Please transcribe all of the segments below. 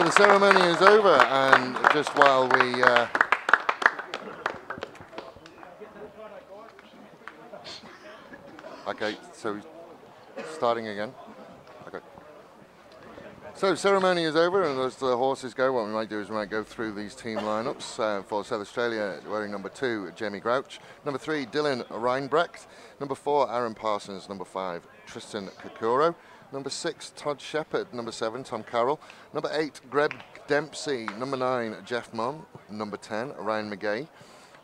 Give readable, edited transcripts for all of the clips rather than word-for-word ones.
So the ceremony is over, and just while we okay, so starting again. Okay. So ceremony is over, and as the horses go, what we might do is we might go through these team lineups. For South Australia, wearing number 2, Jamie Grouch. Number 3, Dylan Reinbrecht. Number 4, Aaron Parsons. Number 5, Tristan Kokoro. Number 6, Todd Shepherd. Number 7, Tom Carroll. Number 8, Greg Dempsey. Number 9, Jeff Mon. Number 10, Ryan McGay.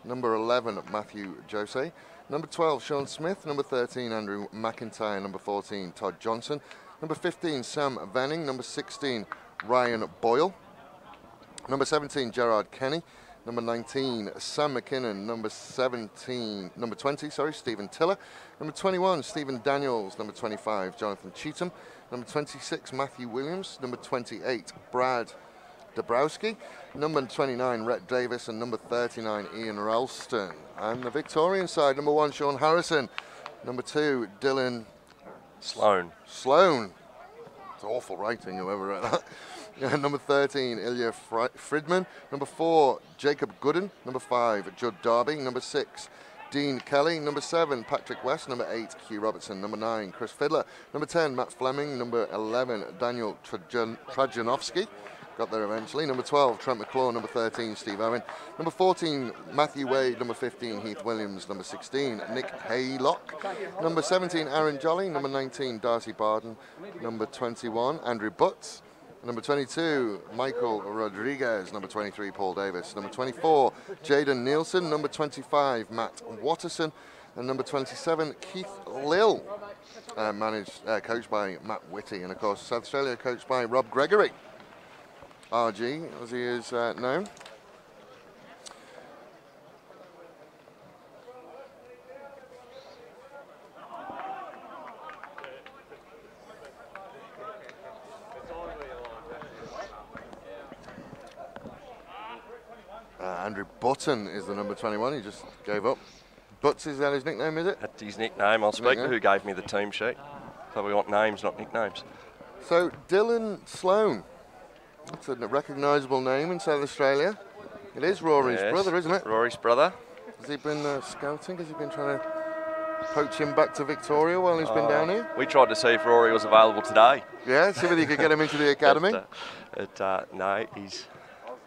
Number 11, Matthew Jose. Number 12, Sean Smith. Number 13, Andrew McIntyre. Number 14, Todd Johnson. Number 15, Sam Venning. Number 16, Ryan Boyle. Number 17, Gerard Kenny. Number 19, Sam McKinnon. Number 20, Stephen Tiller. Number 21, Stephen Daniels. Number 25, Jonathan Cheetham. Number 26, Matthew Williams. Number 28, Brad Dabrowski. Number 29, Rhett Davis. And number 39, Ian Ralston. And the Victorian side, number 1, Sean Harrison. Number 2, Dylan Sloan. It's awful writing, whoever wrote that. Number 13, Ilya Fridman. Number 4, Jacob Gooden. Number 5, Judd Darby. Number 6, Dean Kelly. Number 7, Patrick West. Number 8, Hugh Robertson. Number 9, Chris Fiddler. Number 10, Matt Fleming. Number 11, Daniel Trajanovsky. Got there eventually. Number 12, Trent McClure. Number 13, Steve Owen. Number 14, Matthew Wade. Number 15, Heath Williams. Number 16, Nick Haylock. Number 17, Aaron Jolly. Number 19, Darcy Barden. Number 21, Andrew Butts. Number 22, Michael Rodriguez. Number 23, Paul Davis. Number 24, Jaden Nielsen. Number 25, Matt Watterson. And number 27, Keith Lill. Coached by Matt Whitty. And of course, South Australia coached by Rob Gregory. RG, as he is known. Andrew Button is the number 21. He just gave up. Butts, is that his nickname, is it? That's his nickname. I'll speak to who gave me the team sheet. So we want names, not nicknames. So, Dylan Sloan. That's a recognisable name in South Australia. It is Rory's brother, isn't it? Rory's brother. Has he been scouting? Has he been trying to poach him back to Victoria while he's been down here? We tried to see if Rory was available today. Yeah, see whether you could get him into the academy. No, he's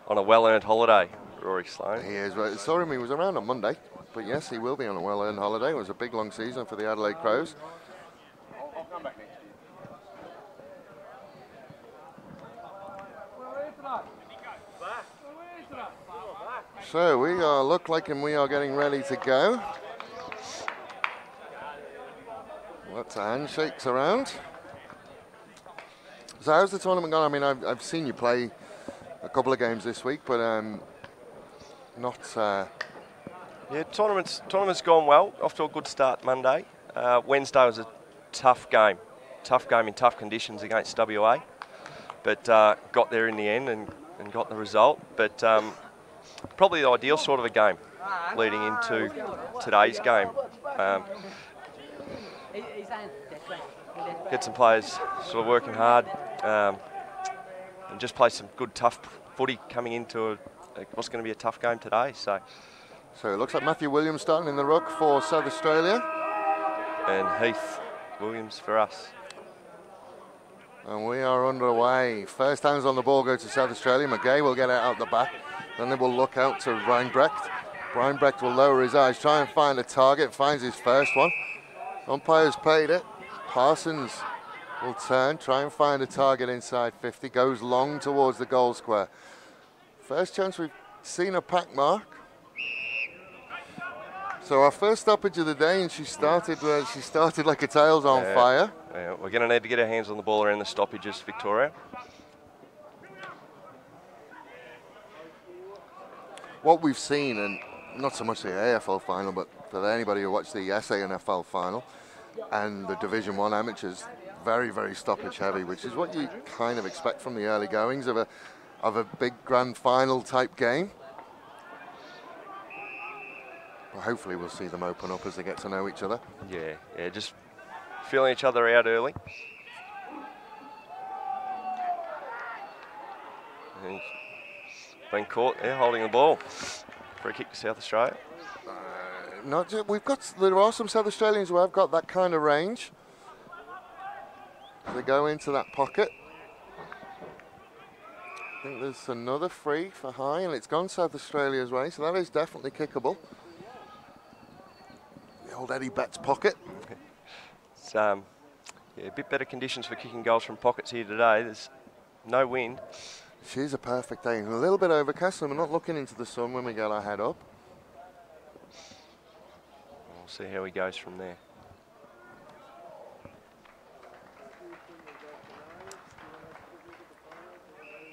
on a well-earned holiday, Rory Sloan. He is. Right. I saw him, he was around on Monday. But yes, he will be on a well-earned holiday. It was a big, long season for the Adelaide Crows. I'll come back next year. So we look like we are getting ready to go. Lots of handshakes around. So how's the tournament gone? I mean, I've seen you play a couple of games this week, but not. Yeah, tournament's gone well. Off to a good start Monday. Wednesday was a tough game in tough conditions against WA, but got there in the end and got the result. But probably the ideal sort of a game leading into today's game. Get some players sort of working hard and just play some good tough footy coming into what's going to be a tough game today. So it looks like Matthew Williams starting in the ruck for South Australia. And Heath Williams for us. And we are underway. First hands on the ball go to South Australia. McGay will get it out the back. Then they will look out to Reinbrecht. Reinbrecht will lower his eyes, try and find a target, finds his first one. Umpire's paid it. Parsons will turn, try and find a target inside 50, goes long towards the goal square. First chance we've seen a pack mark. So our first stoppage of the day, and she started like a tail's on fire. Yeah, we're going to need to get our hands on the ball around the stoppages, Victoria. What we've seen, and not so much the AFL final, but for anybody who watched the SANFL final and the Division 1 amateurs, very, very stoppage heavy, which is what you kind of expect from the early goings of a big grand final type game. But hopefully we'll see them open up as they get to know each other. Yeah, just feeling each other out early. And he's been caught there holding the ball. Free kick to South Australia. There are some South Australians who have got that kind of range. They go into that pocket. I think there's another free for high, and it's gone South Australia's way, so that is definitely kickable. The old Eddie Betts pocket. It's yeah, a bit better conditions for kicking goals from pockets here today. There's no wind. She's a perfect day. A little bit overcast, so we're not looking into the sun when we get our head up. We'll see how he goes from there.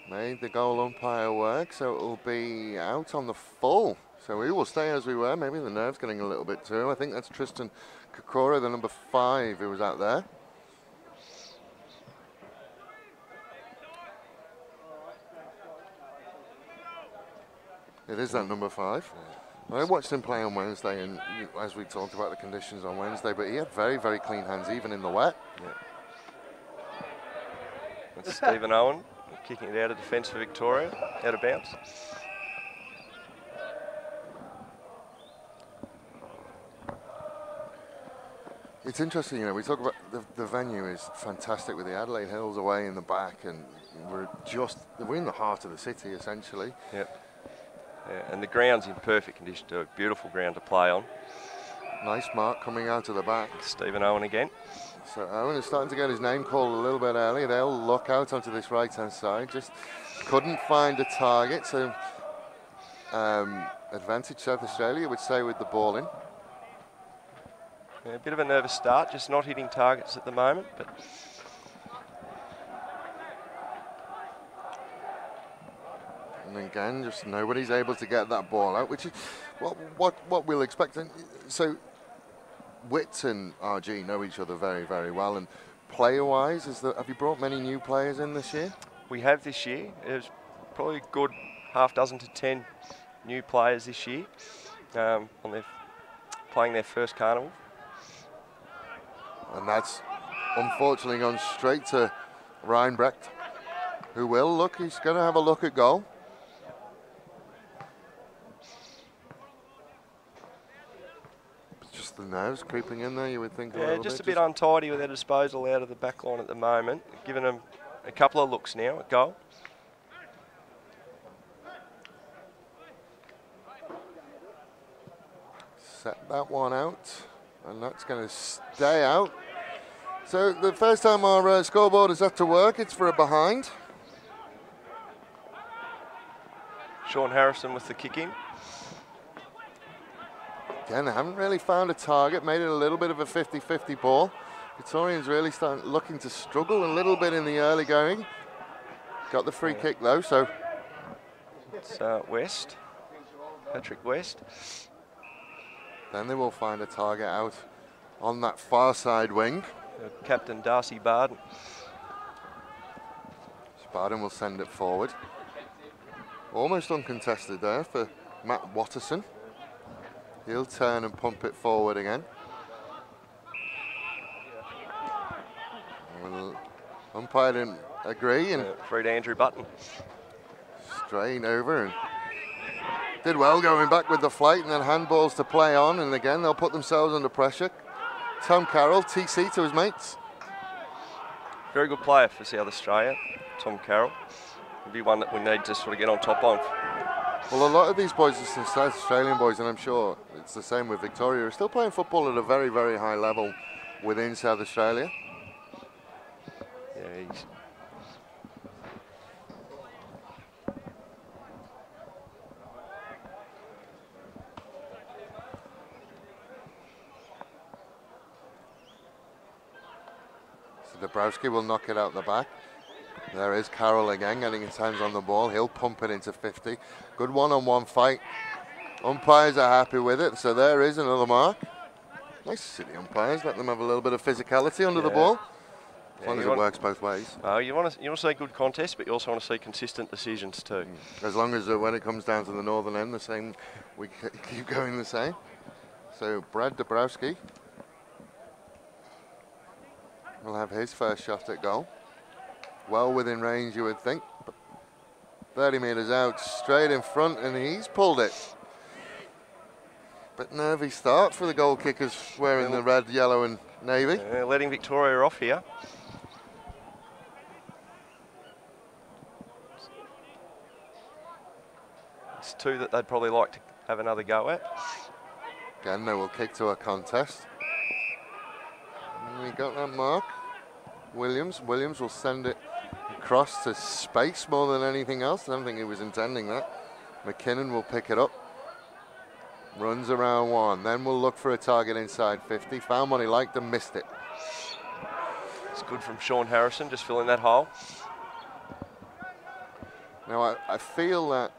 Made the goal umpire work, so it will be out on the full. So we will stay as we were. Maybe the nerve's getting a little bit to him. I think that's Tristan Kokora, the number 5, who was out there. It is that number 5. I watched him play on Wednesday, and as we talked about the conditions on Wednesday, but he had very, very clean hands, even in the wet. Yeah. That's Stephen Owen kicking it out of defence for Victoria, out of bounds. It's interesting, you know, we talk about the venue is fantastic with the Adelaide Hills away in the back, and we're in the heart of the city, essentially. Yep. Yeah, and the ground's in perfect condition too. Beautiful ground to play on. Nice mark coming out of the back. Stephen Owen again. So Owen is starting to get his name called a little bit early. They'll look out onto this right-hand side. Just couldn't find a target. So advantage South Australia would stay with the ball in. Yeah, a bit of a nervous start, just not hitting targets at the moment, but and again, just nobody's able to get that ball out, which is what we'll expect. So Witt and RG know each other very, very well, and player-wise, have you brought many new players in this year? we have this year. There's probably a good half dozen to 10 new players this year playing their first carnival. And that's unfortunately gone straight to Reinbrecht, who will look, he's going to have a look at goal. It's just the nerves creeping in there, you would think. Yeah, just a bit untidy with their disposal out of the back line at the moment. Giving them a couple of looks now at goal. Set that one out, and that's going to stay out. So the first time our scoreboard is up to work, it's for a behind. Sean Harrison with the kick in. Again, they haven't really found a target, made it a little bit of a 50-50 ball. Victorians really looking to struggle a little bit in the early going. Got the free kick though, so. It's West, Patrick West. Then they will find a target out on that far side wing. Captain Darcy Barden. Barden will send it forward. Almost uncontested there for Matt Watterson. He'll turn and pump it forward again. Well, umpire didn't agree and free to Andrew Button. Straight over and did well going back with the flight, and then handballs to play on, and again they'll put themselves under pressure. Tom Carroll, TC to his mates. Very good player for South Australia, Tom Carroll. He'll be one that we need to sort of get on top of. Well, a lot of these boys are South Australian boys, and I'm sure it's the same with Victoria, are still playing football at a very, very high level within South Australia. Yeah, he's Dabrowski will knock it out the back. There is Carroll again, getting his hands on the ball. He'll pump it into 50. Good one-on-one fight. Umpires are happy with it, so there is another mark. Nice to see the umpires, let them have a little bit of physicality under the ball. As long as it works both ways. You want to see good contest, but you also want to see consistent decisions too. As long as when it comes down to the northern end, the same, we keep going the same. So Brad Dabrowski will have his first shot at goal. Well within range, you would think. But 30 metres out, straight in front, and he's pulled it. Bit nervy start for the goal kickers wearing the red, yellow and navy. Letting Victoria off here. It's two that they'd probably like to have another go at. Again, they will kick to a contest. And we got that mark. Williams will send it across to space more than anything else. I don't think he was intending that. McKinnon will pick it up. Runs around one. Then we'll look for a target inside 50. Found what he liked and missed it. It's good from Sean Harrison, just filling that hole. Now, I feel that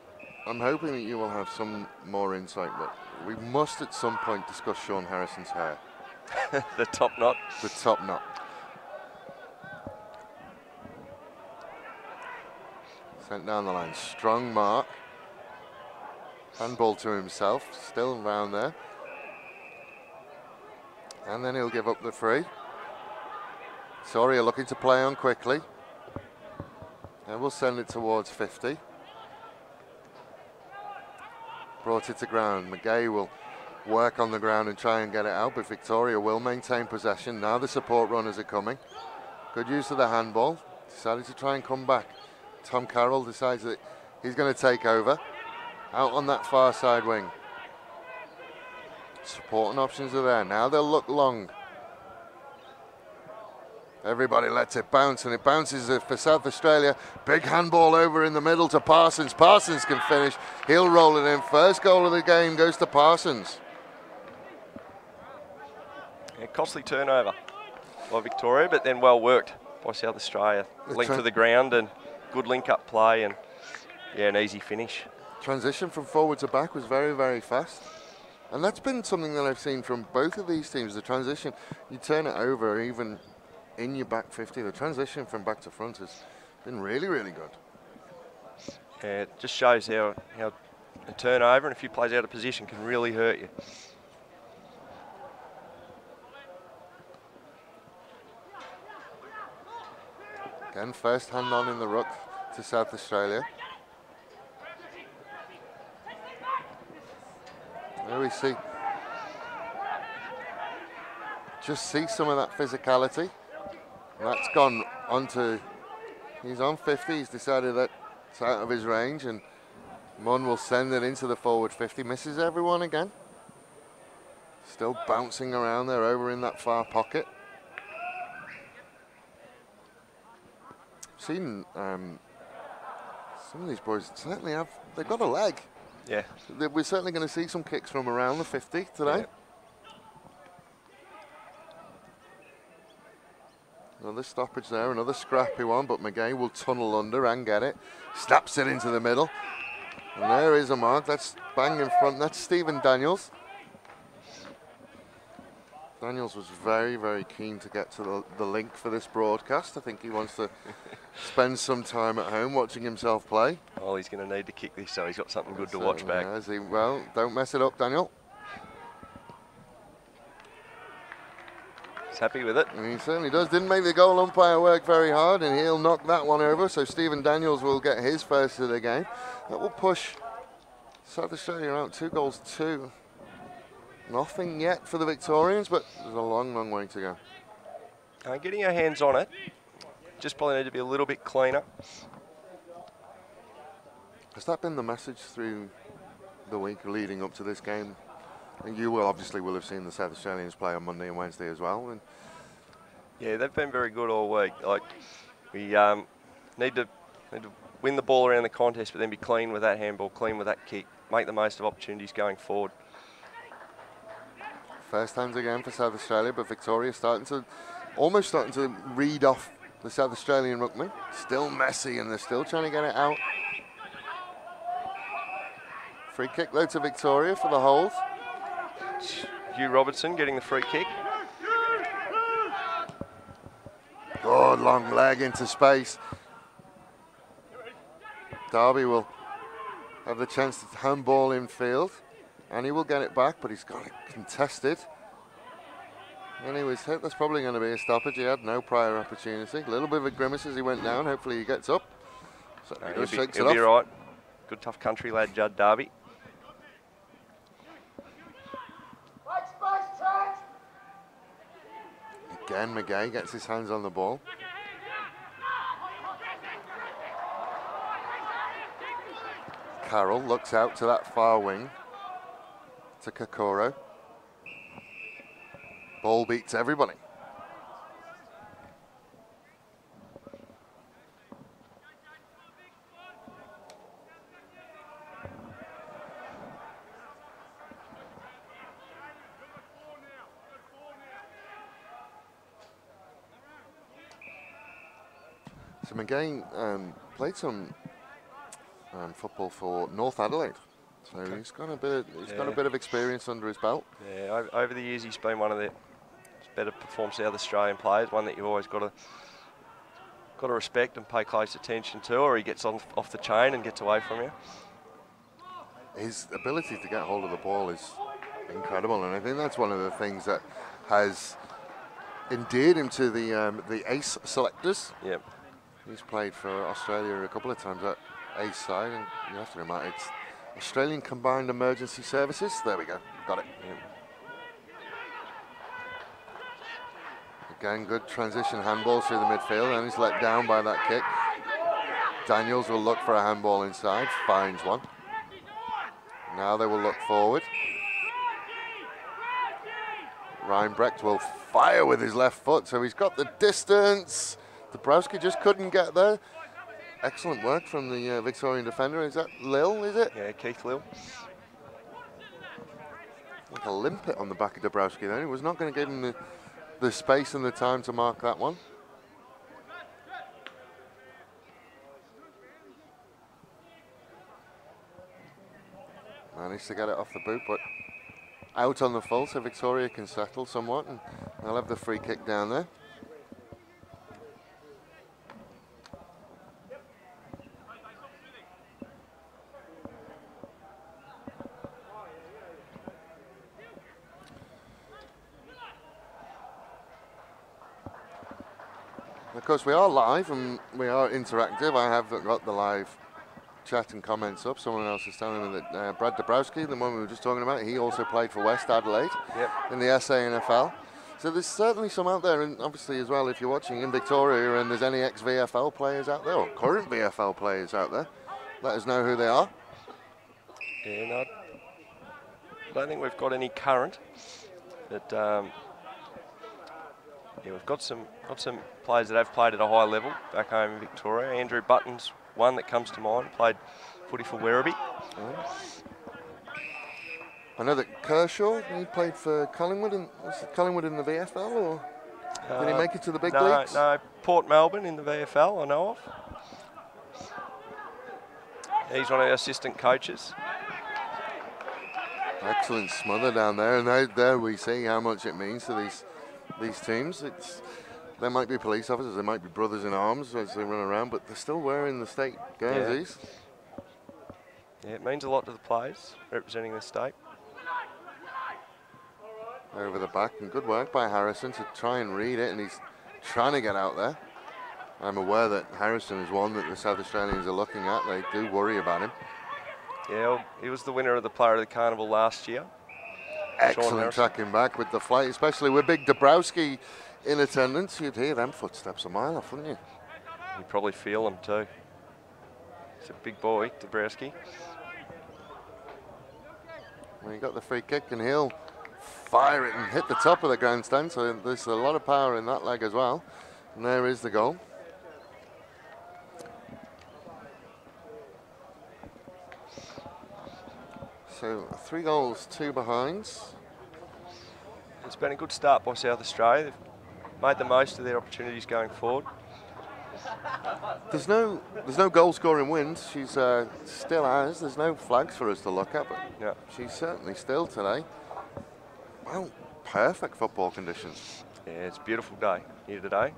I'm hoping that you will have some more insight, but we must at some point discuss Sean Harrison's hair. The top knot. The top knot. Sent down the line. Strong mark. Handball to himself. Still around there. And then he'll give up the free. Soria looking to play on quickly. And we'll send it towards 50. Brought it to ground. McGay will work on the ground and try and get it out, but Victoria will maintain possession. Now the support runners are coming. Good use of the handball. Decided to try and come back. Tom Carroll decides that he's going to take over. Out on that far side wing. Supporting options are there. Now they'll look long. Everybody lets it bounce, and it bounces for South Australia. Big handball over in the middle to Parsons. Parsons can finish. He'll roll it in. First goal of the game goes to Parsons. Yeah, costly turnover by Victoria, but then well worked by South Australia. Link to the ground and good link-up play, and yeah, an easy finish. Transition from forward to back was very, very fast. And that's been something that I've seen from both of these teams. The transition, you turn it over even in your back 50. The transition from back to front has been really, really good. Yeah, it just shows how a turnover and a few plays out of position can really hurt you. Again, first hand on in the ruck to South Australia. There we see. Just see some of that physicality. That's gone onto, he's on 50, he's decided that it's out of his range, and Munn will send it into the forward 50, misses everyone again. Still bouncing around there over in that far pocket. Seen some of these boys certainly have, they've got a leg. Yeah. We're certainly going to see some kicks from around the 50 today. Yeah. Another stoppage there, another scrappy one, but McGay will tunnel under and get it. Snaps it into the middle. And there is a mark, that's bang in front, that's Stephen Daniels. Daniels was very, very keen to get to the link for this broadcast. I think he wants to spend some time at home watching himself play. Oh, he's going to need to kick this, so he's got something good to watch back. Well, don't mess it up, Daniel. He's happy with it. And he certainly does. Didn't make the goal umpire work very hard, and he'll knock that one over. So Stephen Daniels will get his first of the game. That will push South Australia out 2-2. Nothing yet for the Victorians, but there's a long, long way to go. Getting our hands on it. Just probably need to be a little bit cleaner. Has that been the message through the week leading up to this game? And you will obviously have seen the South Australians play on Monday and Wednesday as well. And yeah, they've been very good all week. Like we need to win the ball around the contest, but then be clean with that handball, clean with that kick, make the most of opportunities going forward. First hands again for South Australia, but Victoria almost starting to read off the South Australian ruckman. Still messy, and they're still trying to get it out. Free kick though to Victoria for the hold. Hugh Robertson getting the free kick. Good long leg into space. Darby will have the chance to handball in field, and he will get it back, but he's got it contested. And he was hit. That's probably going to be a stoppage. He had no prior opportunity. A little bit of a grimace as he went down. Hopefully he gets up. So No, he he'll just be, shakes he'll it be off. right. Good tough country lad, Judd Darby. Again, McGay gets his hands on the ball. Carroll looks out to that far wing to Kokoro. Ball beats everybody. So McGay played some football for North Adelaide, so he's got a bit of experience under his belt. Yeah, over the years he's been one of the better performed South Australian players, one that you've always got to respect and pay close attention to, or he gets off the chain and gets away from you. His ability to get hold of the ball is incredible, and I think that's one of the things that has endeared him to the ace selectors. Yep. He's played for Australia a couple of times at ace side, and you have to remind it's Australian Combined Emergency Services. There we go, got it. Yep. Again, good transition handball through the midfield, and he's let down by that kick. Daniels will look for a handball inside, finds one. Now they will look forward. Reinbrecht will fire with his left foot, so he's got the distance. Dabrowski just couldn't get there. Excellent work from the Victorian defender. Is that Lil, is it? Yeah, Keith Lil. Like a limpet on the back of Dabrowski there. He was not going to give him the space and the time to mark that one. Managed to get it off the boot, but out on the full, so Victoria can settle somewhat, and they'll have the free kick down there. Of course, we are live and we are interactive. I have got the live chat and comments up. Someone else is telling me that Brad Dabrowski, the one we were just talking about, he also played for West Adelaide in the SANFL. So there's certainly some out there, and obviously as well, if you're watching in Victoria and there's any ex-VFL players out there, or current VFL players out there, let us know who they are. Yeah, no, I don't think we've got any current, but yeah, we've got some players that have played at a high level back home in Victoria. Andrew Button's one that comes to mind, played footy for Werribee. I know that Kershaw, he played for Collingwood, and was it Collingwood in the VFL, or did he make it to the big leagues? No, Port Melbourne in the VFL, I know of. He's one of our assistant coaches. Excellent smother down there, and there we see how much it means to these teams. They might be police officers, they might be brothers in arms as they run around, but they're still wearing the state jerseys. Yeah, it means a lot to the players representing the state. Over the back, and good work by Harrison to try and read it, and he's trying to get out there. I'm aware that Harrison is one that the South Australians are looking at. They do worry about him. Yeah, well, he was the winner of the Player of the Carnival last year. Excellent tracking back with the flight, especially with big Dabrowski in attendance. You'd hear them footsteps a mile off, wouldn't you? You'd probably feel them too. He's a big boy, Dabrowski. Well, he got the free kick, and he'll fire it and hit the top of the grandstand, so there's a lot of power in that leg as well. And there is the goal. So 3 goals, 2 behinds. It's been a good start by South Australia. They've made the most of their opportunities going forward. There's no goal scoring wins. She's still has. There's no flags for us to look at, but yeah, she's certainly still today. Well, perfect football conditions. Yeah, it's a beautiful day here today.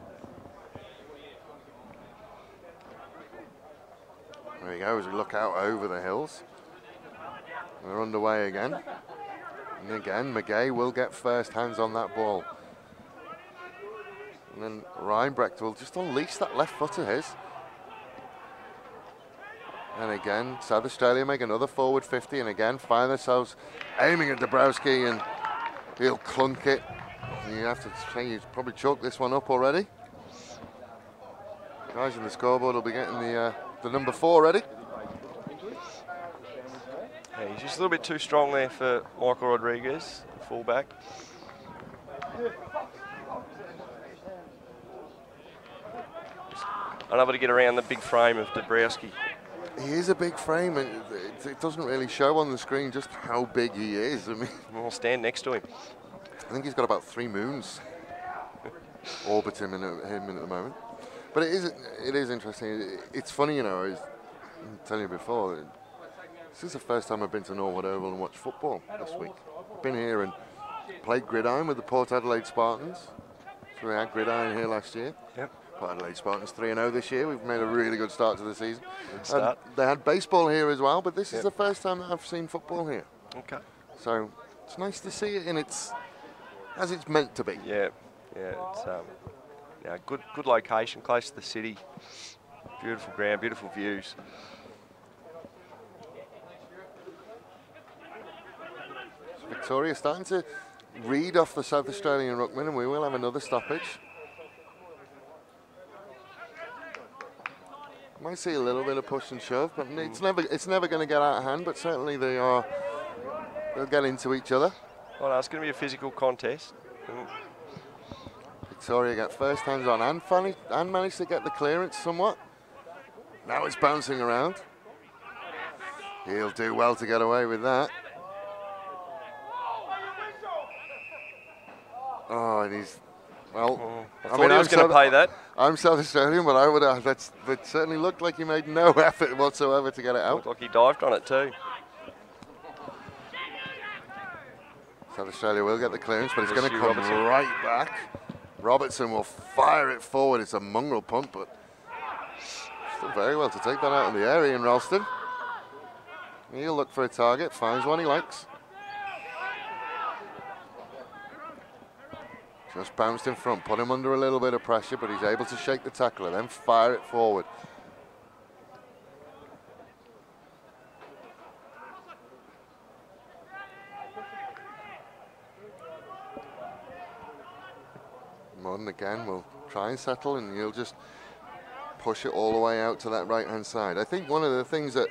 There you go, as we look out over the hills. We're underway again. And again, McGay will get first hands on that ball. And then Reinbrecht will just unleash that left foot of his. And again, South Australia make another forward 50 and again find themselves aiming at Dabrowski and he'll clunk it. You have to say he's probably chalked this one up already. Guys in the scoreboard will be getting the number 4 ready. Yeah, he's just a little bit too strong there for Michael Rodriguez, the fullback. Unable to get around the big frame of Dabrowski. He is a big frame, and it doesn't really show on the screen just how big he is. I mean, We'll stand next to him. I think he's got about 3 moons orbiting him at the moment. But it is interesting. It's funny, you know, as I'm telling you before, this is the first time I've been to Norwood Oval and watched football this week. I've been here and played gridiron with the Port Adelaide Spartans. So we had gridiron here last year. Yep. Port Adelaide Spartans 3-0 this year. We've made a really good start to the season. Good start. They had baseball here as well, but this is the first time that I've seen football here. Okay. So it's nice to see it in its as it's meant to be. Yeah, it's yeah, good location, close to the city. Beautiful ground, beautiful views. So Victoria starting to read off the South Australian ruckman, and we will have another stoppage. Might see a little bit of push and shove, but it's never going to get out of hand. But certainly they'll get into each other. Well, no, it's going to be a physical contest. Victoria get first hands on and managed to get the clearance somewhat. Now it's bouncing around. He'll do well to get away with that. Oh, and he's, well, I thought he was going to pay that. I'm South Australian, but I would that certainly looked like he made no effort whatsoever to get it out. Looked like he dived on it too. South Australia will get the clearance, but he's going to come Robertson. right back. Robertson will fire it forward. It's a mongrel punt, but still very well to take that out in the air, Ian Ralston. He'll look for a target, finds one he likes. Just bounced in front, put him under a little bit of pressure, but he's able to shake the tackler, then fire it forward. Modern again will try and settle, and he'll just push it all the way out to that right-hand side. I think one of the things that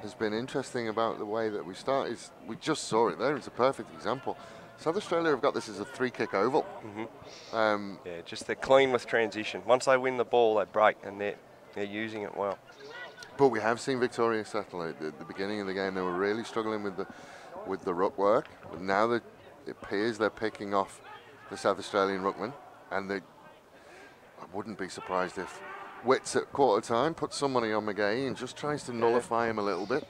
has been interesting about the way that we start is we just saw it there. It's a perfect example. South Australia have got this as a 3-kick oval. Yeah, just they're clean with transition. Once they win the ball, they break, and they're using it well. But we have seen Victoria settle at the beginning of the game. They were really struggling with the ruck work. But now that it appears they're picking off the South Australian ruckman, and I wouldn't be surprised if Witts at quarter time puts somebody on McGahey and just tries to nullify him a little bit.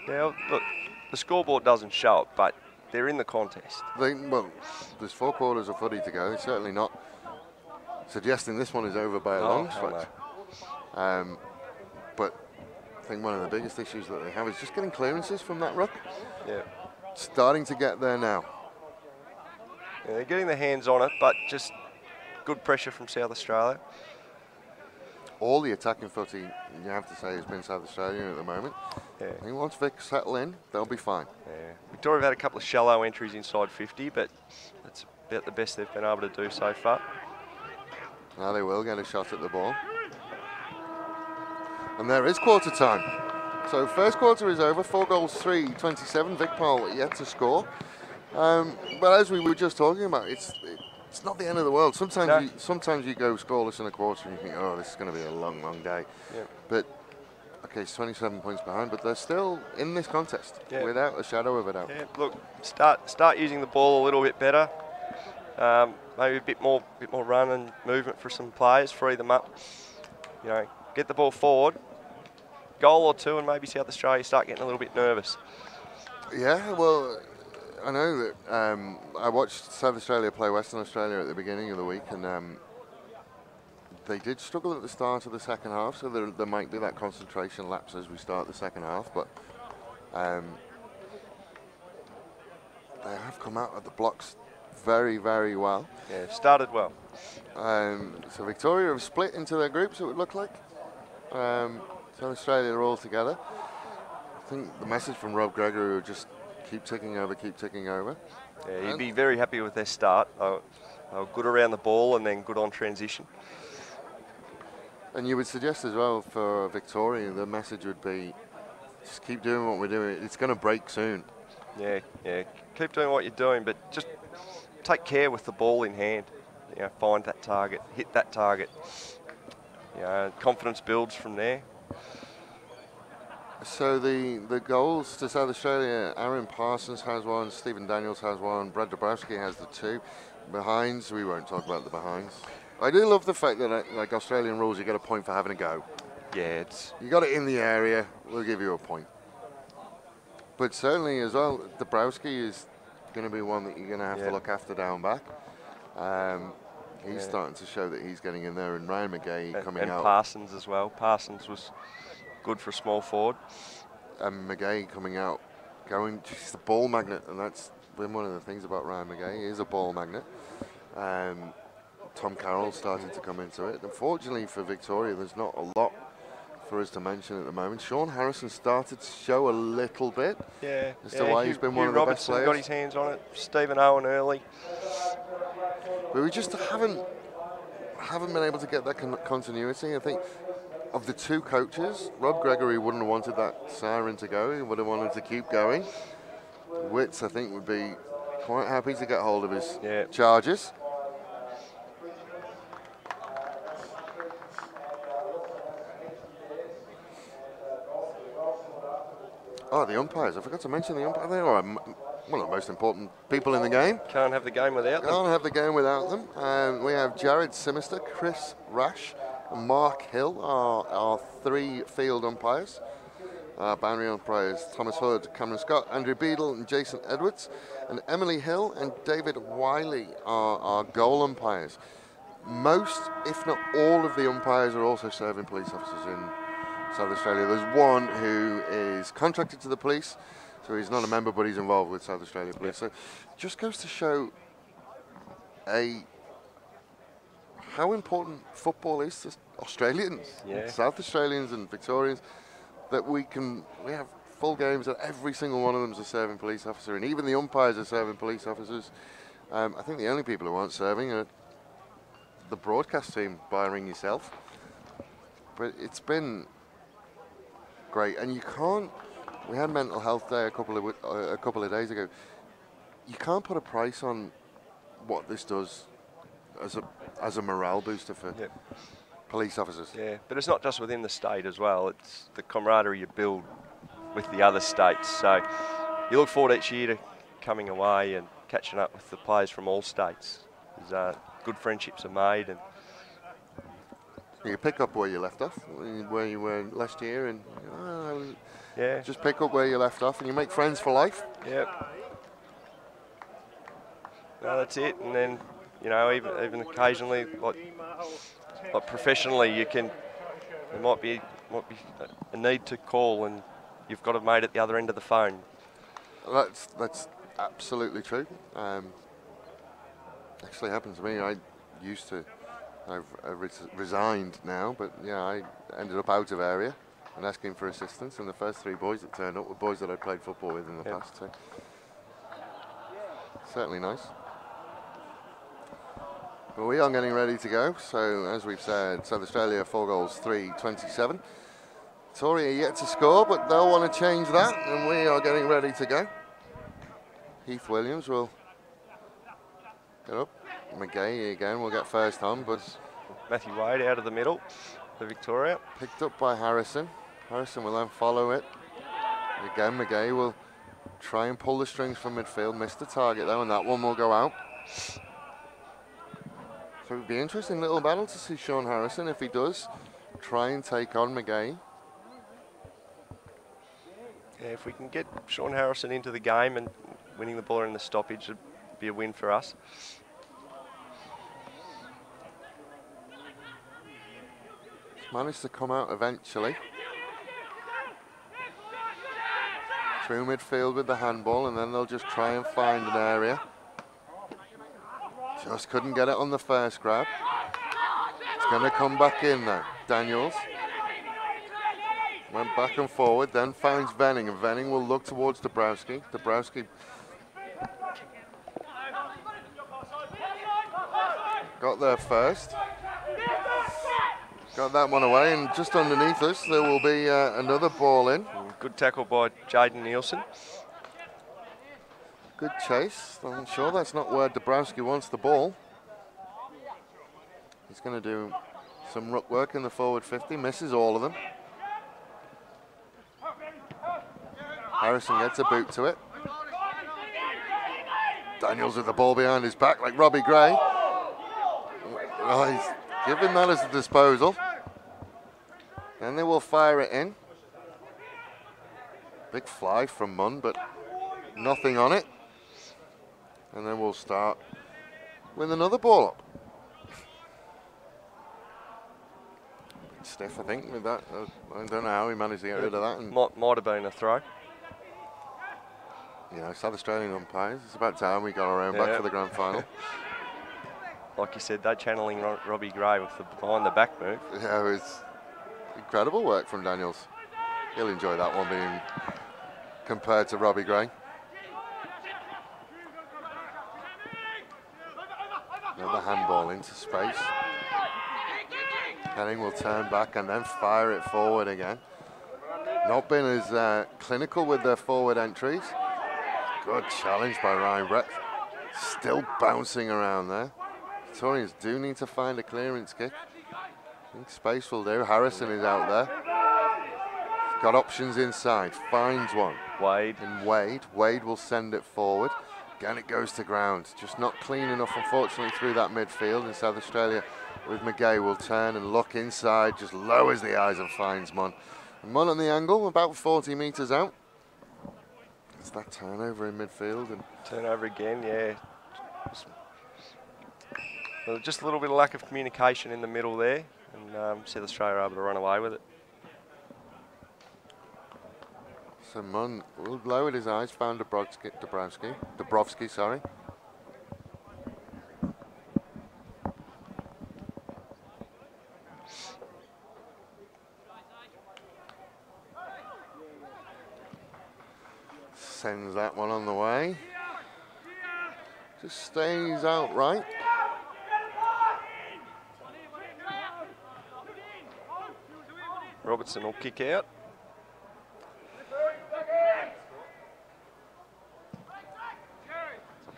Yeah, look, the scoreboard doesn't show it, but they're in the contest. Well, there's 4 quarters of footy to go. It's certainly not suggesting this one is over by a long stretch. No. But I think one of the biggest issues that they have is just getting clearances from that ruck. Yeah. Starting to get there now. Yeah, they're getting their hands on it, but just good pressure from South Australia. All the attacking footy, you have to say, has been South Australian at the moment. Yeah. I think once Vic settle in, they'll be fine. Yeah. Victoria have had a couple of shallow entries inside 50, but that's about the best they've been able to do so far. Now they will get a shot at the ball. And there is quarter time. So first quarter is over, 4 goals, 3-27. VICPOL yet to score. But as we were just talking about, it's not the end of the world. Sometimes you go scoreless in a quarter and you think, oh, this is going to be a long, long day. Yeah. But okay, it's 27 points behind, but they're still in this contest without a shadow of a doubt. Yeah, look, start using the ball a little bit better. Maybe a bit more run and movement for some players, free them up. You know, get the ball forward, goal or two, and maybe South Australia start getting a little bit nervous. Yeah, well, I know that I watched South Australia play Western Australia at the beginning of the week, and they did struggle at the start of the second half, so there might be that concentration lapse as we start the second half, but they have come out of the blocks very, very well. Yeah, started well. So Victoria have split into their groups, it would look like. South Australia are all together. I think the message from Rob Gregory will just keep ticking over, keep ticking over. Yeah, he'd be very happy with their start. They were good around the ball and then good on transition. And you would suggest as well for Victoria, the message would be, just keep doing what we're doing. It's going to break soon. Yeah, keep doing what you're doing, but just take care with the ball in hand. You know, find that target, hit that target. You know, confidence builds from there. So the goals to South Australia, Aaron Parsons has one, Stephen Daniels has one, Brad Dabrowski has the two. Behinds, we won't talk about the behinds. I do love the fact that, like Australian rules, you get a point for having a go. Yeah, you got it in the area, we'll give you a point. But certainly as well, Dabrowski is going to be one that you're going to have to look after down back. He's starting to show that he's getting in there, and Ryan McGay coming out. And Parsons as well. Parsons was good for a small forward. And McGay coming out, he's the ball magnet, and that's been one of the things about Ryan McGay. He is a ball magnet. Tom Carroll starting to come into it. Unfortunately for Victoria, there's not a lot for us to mention at the moment. Sean Harrison started to show a little bit as to why he's been one of the best players. Got his hands on it. Stephen Owen early. But we just haven't been able to get that continuity. I think of the two coaches, Rob Gregory wouldn't have wanted that siren to go. He would have wanted to keep going. Witts, I think, would be quite happy to get hold of his charges. Oh, the umpires. I forgot to mention the umpires. They are one of the most important people in the game. Can't have the game without them. Can't have the game without them. We have Jared Simister, Chris Rash, and Mark Hill, our three field umpires. Boundary umpires, Thomas Hood, Cameron Scott, Andrew Beadle, and Jason Edwards. And Emily Hill and David Wiley are our goal umpires. Most, if not all, of the umpires are also serving police officers in South Australia. There's one who is contracted to the police, so he's not a member, but he's involved with South Australia Police. So it just goes to show how important football is to Australians, South Australians and Victorians, that we have full games and every single one of them is a serving police officer, and even the umpires are serving police officers. I think the only people who aren't serving are the broadcast team, barring yourself. But it's been great, and you can't. We had Mental Health Day a couple of days ago. You can't put a price on what this does as a morale booster for police officers. Yeah, but it's not just within the state as well. It's the camaraderie you build with the other states. So you look forward each year to coming away and catching up with the players from all states. Good friendships are made, and you pick up where you left off, where you were last year, and just pick up where you left off, and you make friends for life. Yep. No, that's it. And then, even occasionally, like professionally, there might be a need to call, and you've got a mate at the other end of the phone. That's absolutely true. Actually happened to me. I've resigned now, but I ended up out of area and asking for assistance, and the first three boys that turned up were boys that I played football with in the past. So certainly nice. But we are getting ready to go. So as we've said, South Australia 4 goals, 3-27. Victoria yet to score, but they'll want to change that, and we are getting ready to go. Heath Williams will get up. McGay again will get first on, but Matthew Wade out of the middle for Victoria. Picked up by Harrison. Harrison will then follow it. Again, McGay will try and pull the strings from midfield. Missed the target though, and that one will go out. So it would be an interesting little battle to see Sean Harrison, if he does, try and take on McGay. Yeah, if we can get Sean Harrison into the game and winning the ball in the stoppage, it'd be a win for us. Managed to come out eventually. Through midfield with the handball, and then they'll just try and find an area. Just couldn't get it on the first grab. It's going to come back in though. Daniels. Went back and forward, then finds Venning, and Venning will look towards Dabrowski. Dabrowski got there first. Got that one away, and just underneath us there will be another ball in. Good tackle by Jaden Nielsen. Good chase. I'm sure that's not where Dabrowski wants the ball. He's going to do some ruck work in the forward 50, misses all of them. Harrison gets a boot to it. Daniels with the ball behind his back like Robbie Gray. Oh, he's giving that as a disposal. Then they will fire it in. Big fly from Munn, but nothing on it. And then we'll start with another ball up. Stiff, I think, with that. I don't know how he managed to get rid of that. And Might have been a throw. yeah, South Australian umpires. It's about time we got our own back for the grand final. Like you said, they're channeling Robbie Gray with the behind the back move. Yeah, it was incredible work from Daniels. He'll enjoy that one being compared to Robbie Gray. Another handball into space. Henning will turn back and then fire it forward again. Not been as clinical with their forward entries. Good challenge by Ryan Brett. Still bouncing around there. Victorians do need to find a clearance kick. I think space will do. Harrison is out there. He's got options inside. Finds one. Wade. And Wade will send it forward. Again, it goes to ground. Just not clean enough, unfortunately, through that midfield. In South Australia, with McGay, will turn and look inside. Just lowers the eyes and finds Munn. Munn on the angle, about 40 metres out. It's that turnover in midfield. And Turnover again, yeah. Well, just a little bit of lack of communication in the middle there, and South Australia are able to run away with it. so Munn lowered his eyes, found Dabrowski, sorry. Sends that one on the way. Just stays out right. Robertson will kick out.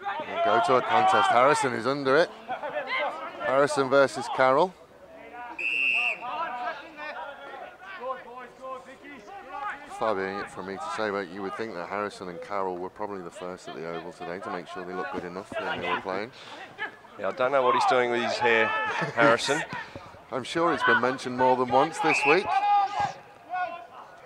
We'll go to a contest. Harrison is under it. Harrison versus Carroll. Far being it for me to say, but you would think that Harrison and Carroll were probably the first at the Oval today to make sure they look good enough when they were playing. Yeah, I don't know what he's doing with his hair, Harrison. I'm sure it's been mentioned more than once this week.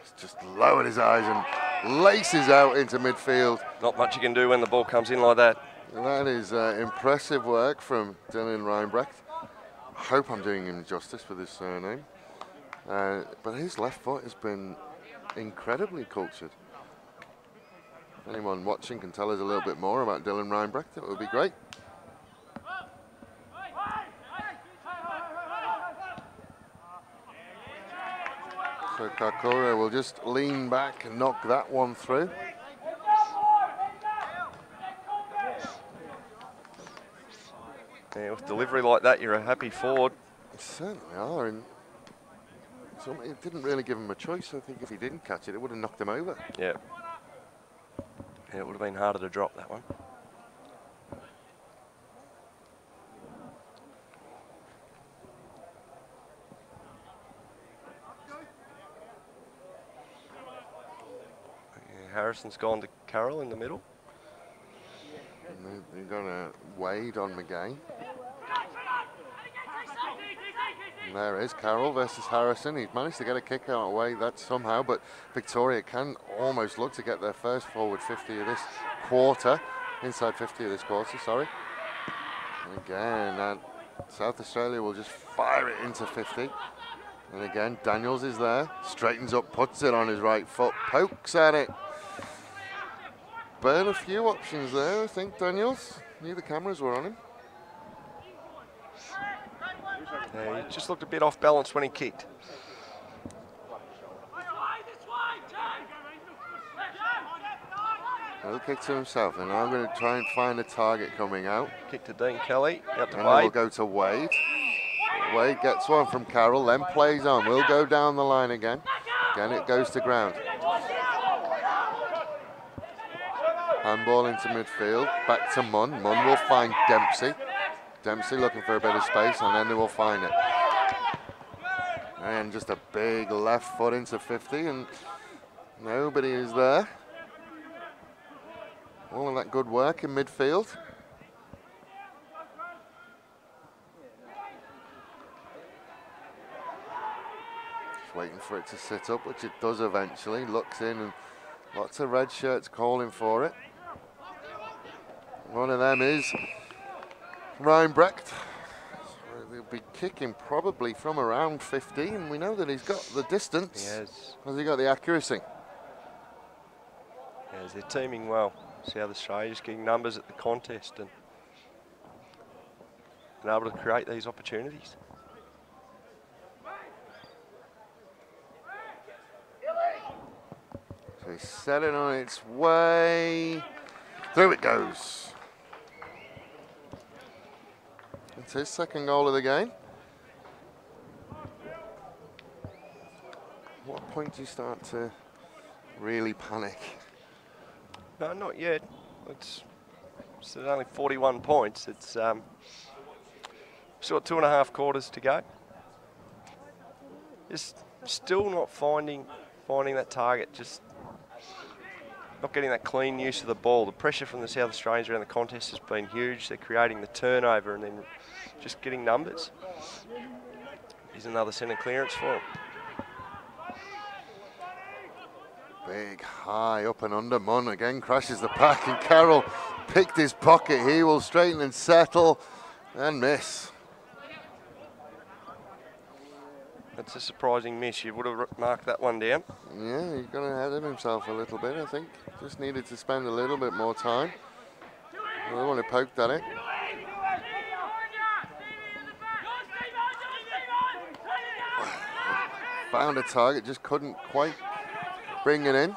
He's just lowered his eyes and laces out into midfield. Not much you can do when the ball comes in like that. And that is impressive work from Dylan Reinbrecht. I hope I'm doing him justice with his surname. But his left foot has been incredibly cultured. If anyone watching can tell us a little bit more about Dylan Reinbrecht, it would be great. So Kakura will just lean back and knock that one through. Yeah, with delivery like that, you're a happy forward. Certainly are, and so it didn't really give him a choice. I think if he didn't catch it, it would have knocked him over. Yeah. Yeah, it would have been harder to drop that one. Yeah, Harrison's gone to Carroll in the middle. And they've got a Wade on McGay. And there is Carroll versus Harrison. He's managed to get a kick out away that somehow, but Victoria can almost look to get their first forward 50 of this quarter. Inside 50 of this quarter, sorry. And again, South Australia will just fire it into 50. And again, Daniels is there, straightens up, puts it on his right foot, pokes at it. But a few options there, I think, Daniels. Neither cameras were on him. Yeah, he just looked a bit off balance when he kicked. He'll kick to himself, and I'm going to try and find a target coming out. Kick to Dean Kelly, out to And then we'll Wade. go to Wade. Wade gets one from Carroll, then plays on. We'll go down the line again. Again, it goes to ground. Handball into midfield, back to Munn. Munn will find Dempsey. Dempsey looking for a bit of space, and then they will find it. And just a big left foot into 50, and nobody is there. All of that good work in midfield. Just waiting for it to sit up, which it does eventually. Looks in, and lots of red shirts calling for it. One of them is Reinbrecht. He'll be kicking probably from around 50, and we know that he's got the distance. Yes. Has he got the accuracy? Yes, they're teaming well. South Australia's getting numbers at the contest and able to create these opportunities. So he's set it on its way. Through it goes. It's his second goal of the game. At what point do you start to really panic? No, not yet. It's only 41 points. It's still got 2.5 quarters to go. Just still not finding that target. Just not getting that clean use of the ball. The pressure from the South Australians around the contest has been huge. They're creating the turnover and then just getting numbers. Here's another centre clearance for him. Big high up and under. Munn again crashes the pack, and Carroll picked his pocket. He will straighten and settle and miss. That's a surprising miss. You would have marked that one down. Yeah, he got ahead of himself a little bit, I think. Just needed to spend a little bit more time. The other one who poked at it. Found a target, just couldn't quite bring it in.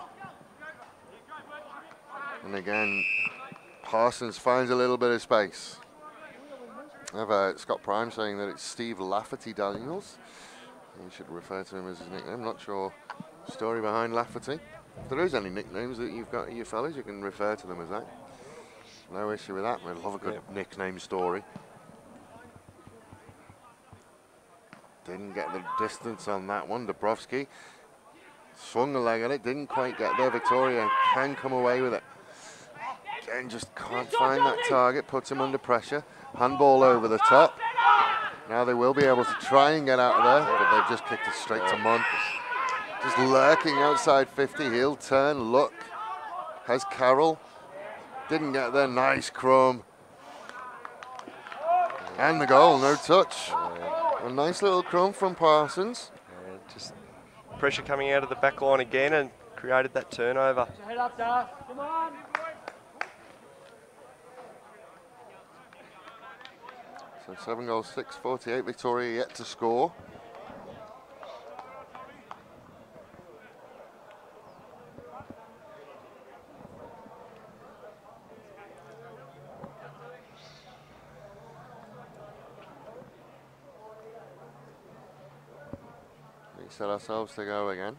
And again, Parsons finds a little bit of space. I have Scott Prime saying that it's Steve Lafferty Daniels. You should refer to him as his nickname. Not sure story behind Lafferty. If there is any nicknames that you've got, you fellas, you can refer to them as that. No issue with that. We love a good nickname story. Didn't get the distance on that one. Dabrowski swung a leg at it, didn't quite get there. Victoria can come away with it. Again, just can't find that target, puts him under pressure. Handball over the top. Now they will be able to try and get out of there, but they've just kicked it straight to Munn. Just lurking outside 50, he'll turn, look. Has Carroll. Didn't get there, nice crumb. And the goal, no touch. A nice little crumb from Parsons. Just pressure coming out of the back line again and created that turnover. Head up, Darth. Come on. So 7 goals, 6-48. Victoria yet to score. We set ourselves to go again.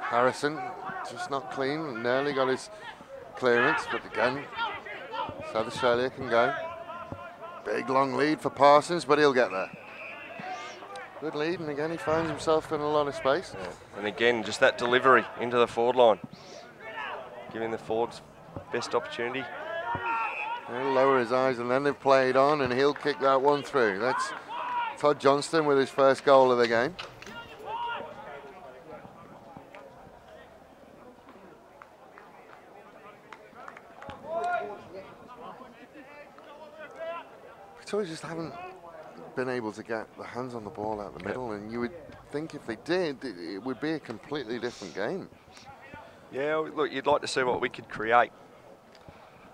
Harrison just not clean, nearly got his clearance, but again, South Australia can go. Big long lead for Parsons, but he'll get there. Good lead, and again he finds himself in a lot of space. Yeah. And again, just that delivery into the forward line, giving the forwards best opportunity. He'll lower his eyes, and then they've played on, and he'll kick that one through. That's Todd Johnston with his first goal of the game. Victoria just haven't been able to get the hands on the ball out the middle, and you would think if they did, it would be a completely different game. Yeah, look, you'd like to see what we could create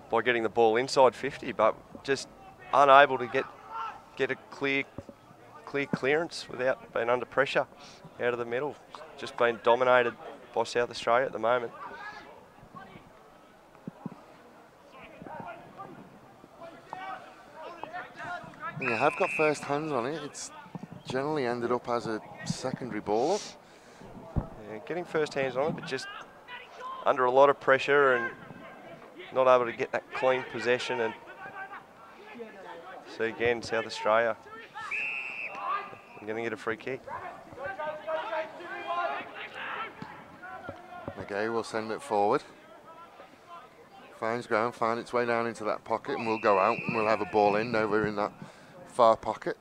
by getting the ball inside 50, but just unable to get a clear clear clearance without being under pressure out of the middle. Just being dominated by South Australia at the moment. You have got first hands on it. It's generally ended up as a secondary ball. Yeah, getting first hands on it, but just under a lot of pressure and not able to get that clean possession. And so again, South Australia are going to get a free kick. McGay will send it forward. Finds ground, find its way down into that pocket, and we'll go out and we'll have a ball in over in that far pocket.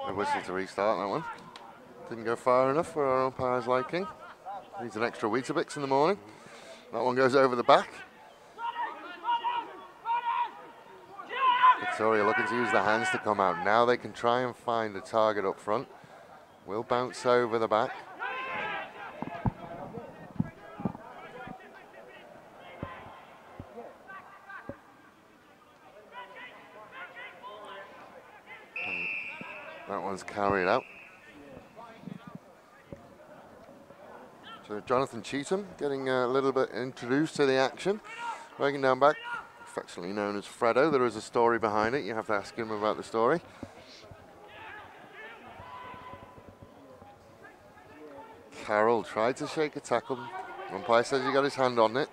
A whistle to restart that one. Didn't go far enough for our umpire's liking. Needs an extra Weetabix in the morning. That one goes over the back. Victoria looking to use the hands to come out. Now they can try and find a target up front. Will bounce over the back. That one's carried out. So Jonathan Cheetham getting a little bit introduced to the action. Breaking down back, affectionately known as Fredo. There is a story behind it. You have to ask him about the story. Carroll tried to shake a tackle. Umpire says he got his hand on it.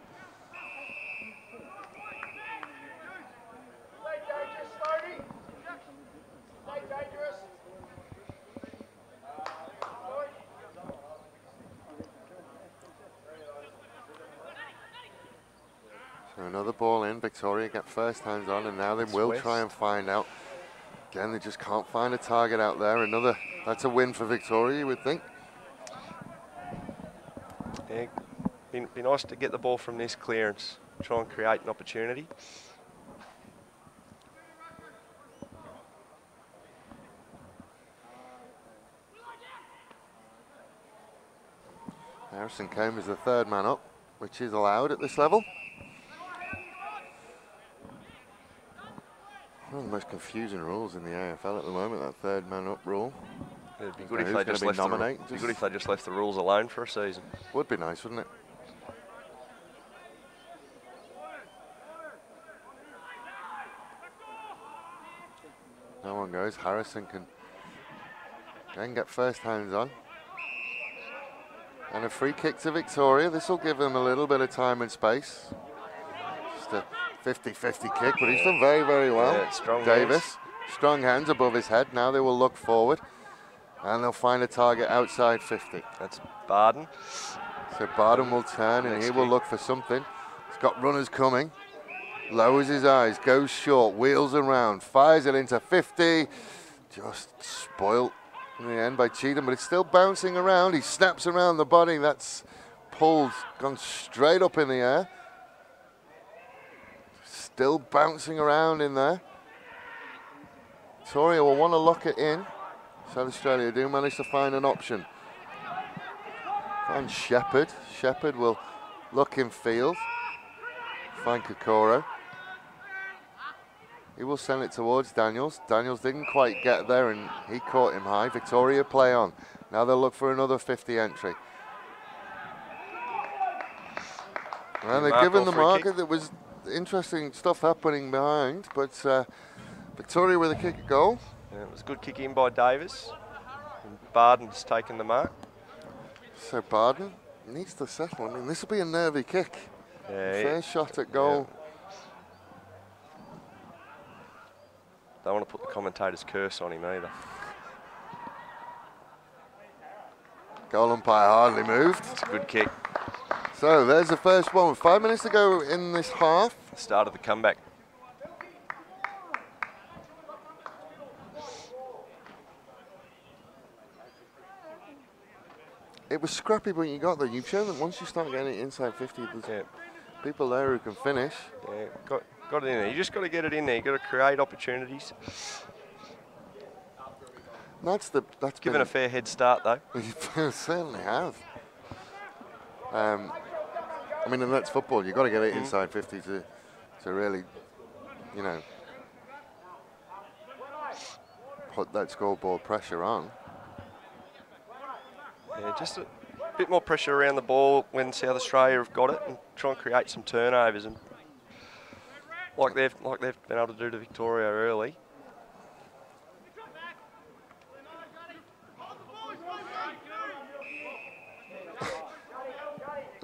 So another ball in. Victoria get first hands on, and now they will try and find out. Again, they just can't find a target out there. That's a win for Victoria, you would think. Yeah, be nice to get the ball from this clearance, try and create an opportunity. Harrison Combe is the third man up, which is allowed at this level. One of the most confusing rules in the AFL at the moment, that third man up rule. It'd be good if they just left the rules alone for a season. Would be nice, wouldn't it? No one goes. Harrison can then get first hands on. And a free kick to Victoria. This will give them a little bit of time and space. Just a 50-50 kick, but he's done very, very well. Yeah, strong Davis, hands. strong hands above his head. Now they will look forward, and they'll find a target outside 50. That's Barden. So Barden will turn, and he will look for something. He's got runners coming. Lowers his eyes, goes short, wheels around, fires it into 50. Just spoilt in the end by Cheetham, but it's still bouncing around. He snaps around the body. That's pulled, gone straight up in the air. Still bouncing around in there. Victoria will want to lock it in. South Australia do manage to find an option. Find Shepherd. Shepherd will look in field. Find Kokoro. He will send it towards Daniels. Daniels didn't quite get there and he caught him high. Victoria play on. Now they'll look for another 50 entry. And they're given the marker. There was interesting stuff happening behind, but Victoria with a kick at goal. Yeah, it was a good kick in by Davis. And Barden's taken the mark. So Barden needs to settle. I mean, this will be a nervy kick. Yeah, Fair shot at goal. Yeah. Don't want to put the commentator's curse on him either. Goal umpire hardly moved. It's a good kick. So there's the first one with 5 minutes to go in this half. Start of the comeback. It was scrappy when you got there. You've shown that once you start getting it inside 50, there's people there who can finish. Yeah, got it in there. You just got to get it in there. You got to create opportunities. That's Given a fair head start, though. You certainly have. I mean, and that's football. You've got to get it inside 50 to really, you know, put that scoreboard pressure on. Yeah, just a bit more pressure around the ball when South Australia have got it, and try and create some turnovers, and like they've been able to do to Victoria early.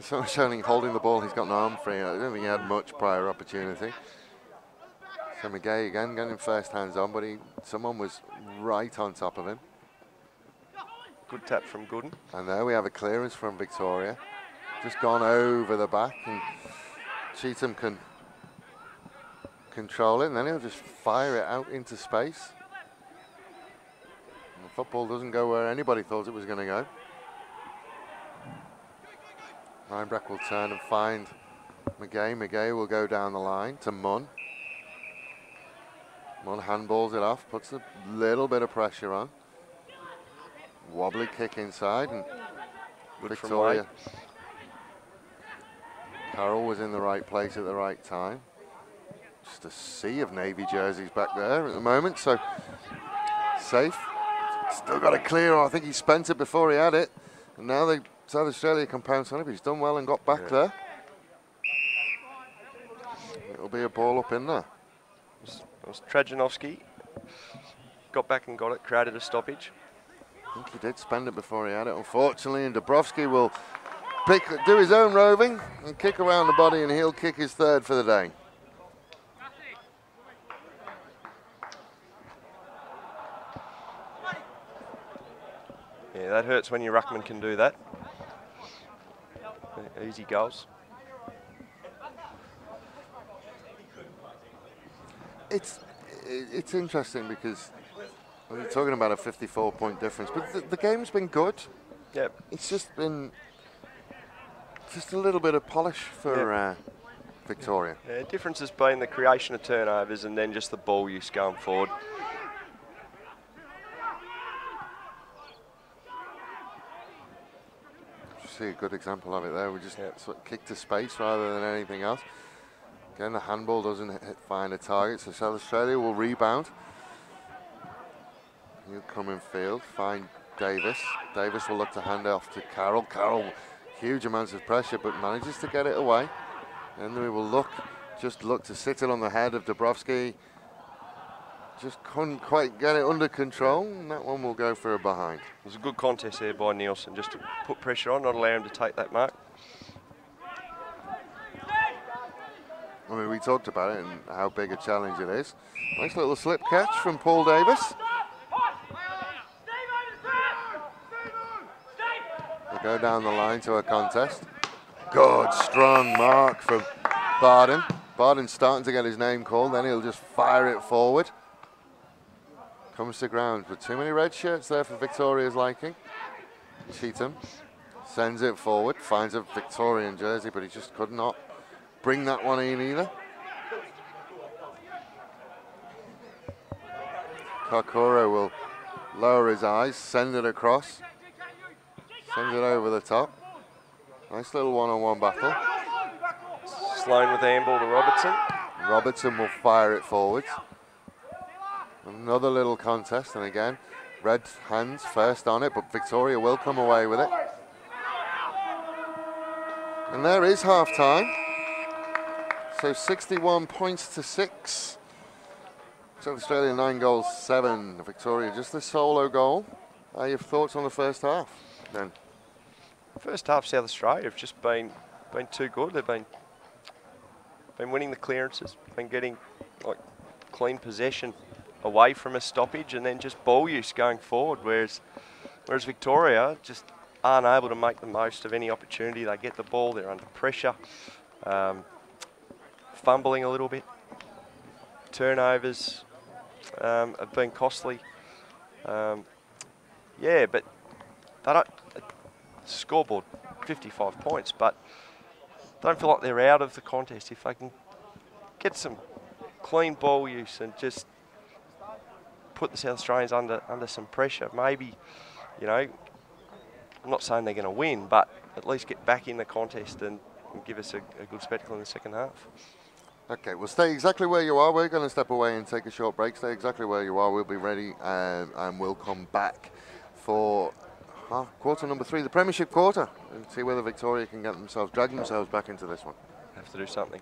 So showing holding the ball, he's got an arm free. I don't think he had much prior opportunity. So McGay again getting first hands on, but someone was right on top of him. Good tap from Gooden. And there we have a clearance from Victoria. Just gone over the back, and Cheetham can control it, and then he'll just fire it out into space. And the football doesn't go where anybody thought it was going to go. Reinbrecht will turn and find McGay. McGay will go down the line to Munn. Munn handballs it off, puts a little bit of pressure on. Wobbly kick inside, and good Victoria. Carroll was in the right place at the right time. Just a sea of Navy jerseys back there at the moment, so safe. Still got to clear. I think he spent it before he had it, and now South Australia can pounce on it, but he's done well and got back there. It'll be a ball up in there. It was Trajanovski. Got back and got it, created a stoppage. I think he did spend it before he had it, unfortunately, and Dabrowski will do his own roving and kick around the body, and he'll kick his third for the day. Yeah, that hurts when your ruckman can do that. Easy goals. It's interesting because we're talking about a 54-point difference, but the game's been good. Yep. It's just been just a little bit of polish for Victoria. Yeah, difference has been the creation of turnovers and then just the ball use going forward. See a good example of it there. We just sort of kick to space rather than anything else. Again, the handball doesn't find a target, so South Australia will rebound. He'll come in field, find Davis. Davis will look to hand off to Carroll. Carroll, huge amounts of pressure, but manages to get it away. And we will look to sit it on the head of Dabrowski. Just couldn't quite get it under control, and that one will go for a behind. It was a good contest there by Nielsen, just to put pressure on, not allow him to take that mark. I mean, we talked about it and how big a challenge it is. Nice little slip catch from Paul Davis. We'll go down the line to a contest. Good, strong mark from Barden. Barden's starting to get his name called, then he'll just fire it forward. Comes to ground, but too many red shirts there for Victoria's liking. Cheetham sends it forward, finds a Victorian jersey, but he just could not bring that one in either. Kakuro will lower his eyes, send it across, sends it over the top. Nice little one-on-one battle. Sloan with the handball to Robertson. Robertson will fire it forwards. Another little contest, and again, red hands first on it, but Victoria will come away with it. And there is half time. So 61 points to 6. South Australia 9 goals, 7. Victoria just a solo goal. Your thoughts on the first half then? First half, South Australia have just been too good. They've been winning the clearances, been getting like clean possession away from a stoppage, and then just ball use going forward, whereas Victoria just aren't able to make the most of any opportunity. They get the ball, they're under pressure, fumbling a little bit. Turnovers have been costly. Yeah, but they don't, scoreboard 55 points, but don't feel like they're out of the contest if they can get some clean ball use and just put the South Australians under some pressure. Maybe, you know, I'm not saying they're going to win, but at least get back in the contest and give us a good spectacle in the second half. Okay, well, stay exactly where you are. We're going to step away and take a short break. Stay exactly where you are. We'll be ready and we'll come back for quarter number 3, the Premiership quarter, and see whether Victoria can drag themselves back into this one. Have to do something.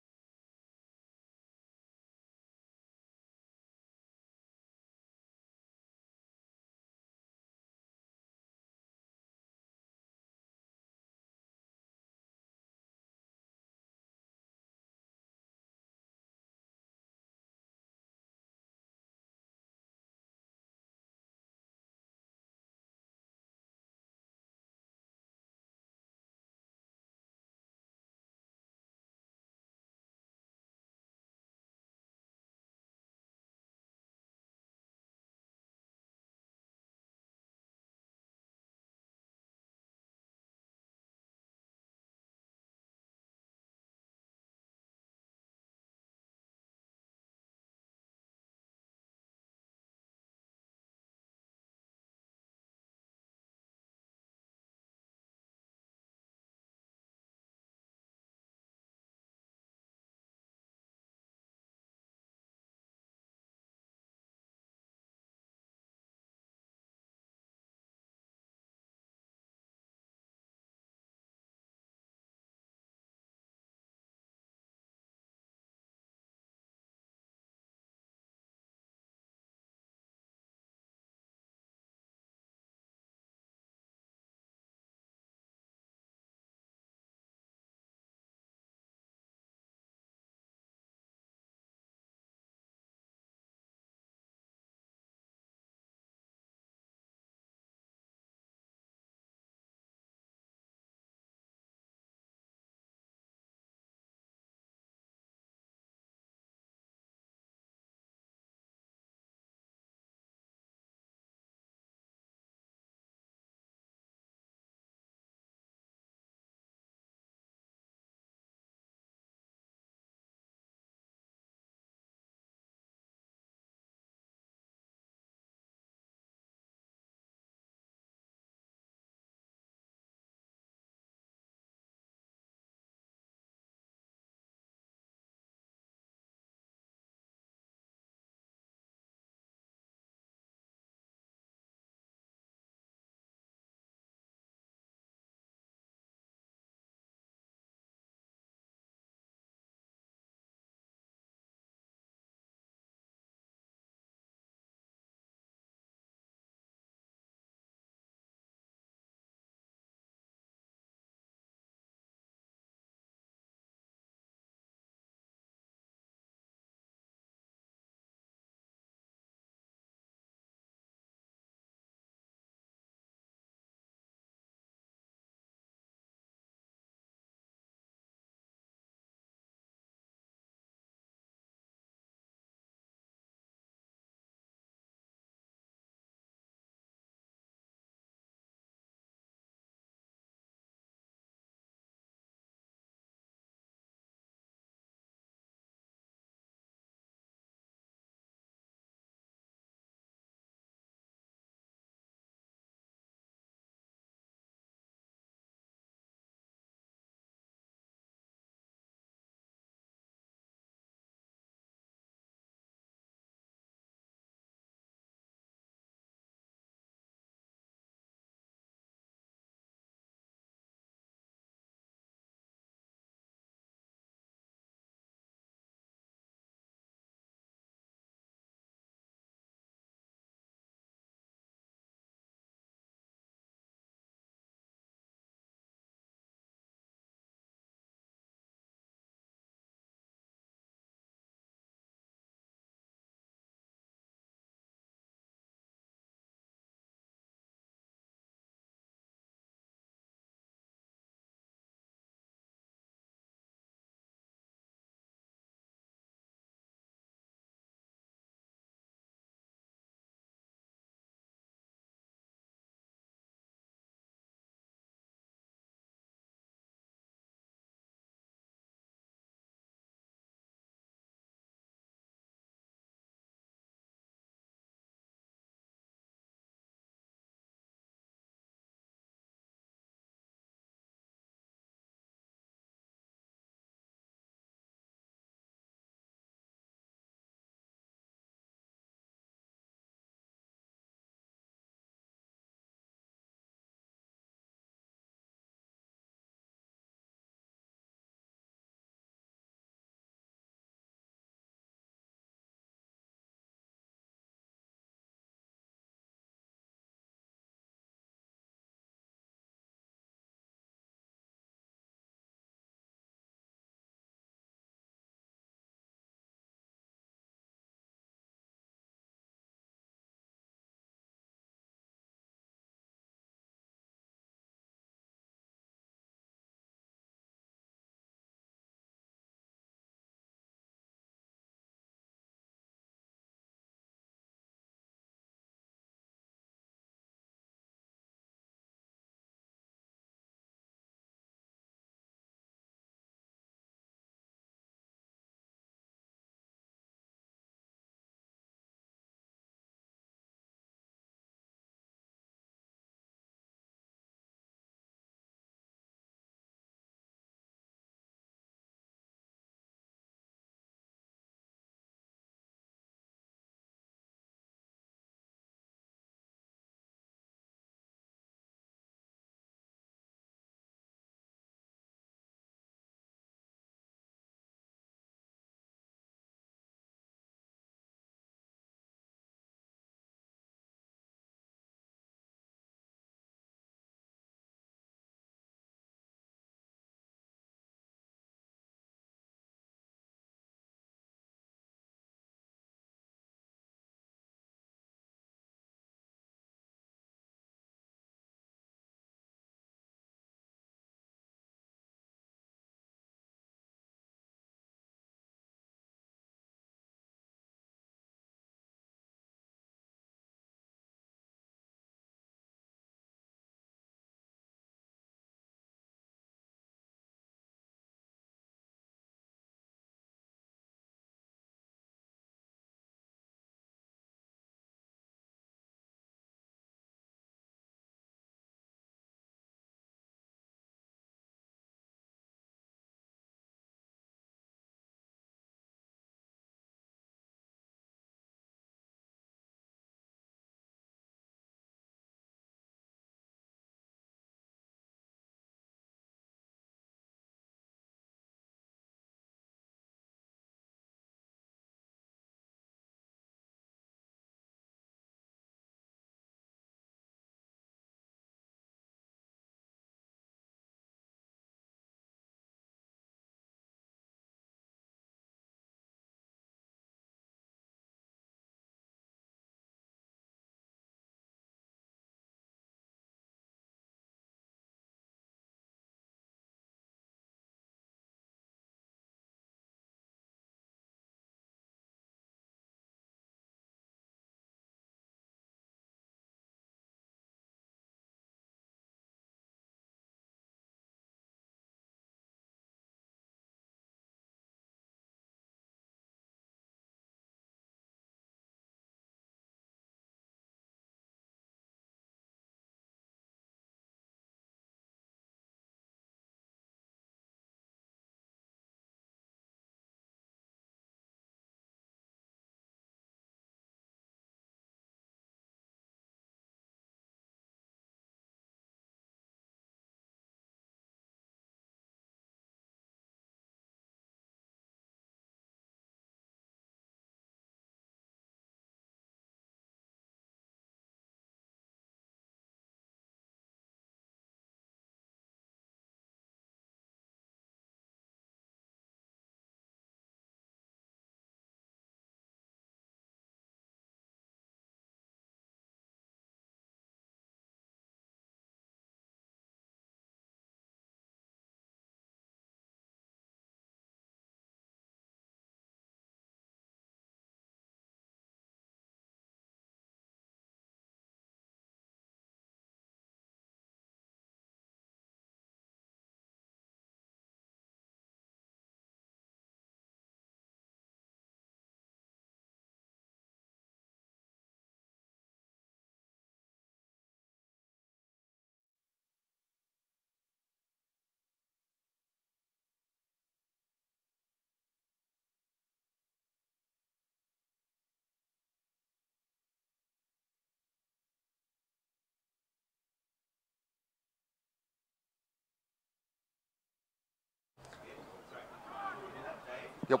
Yep.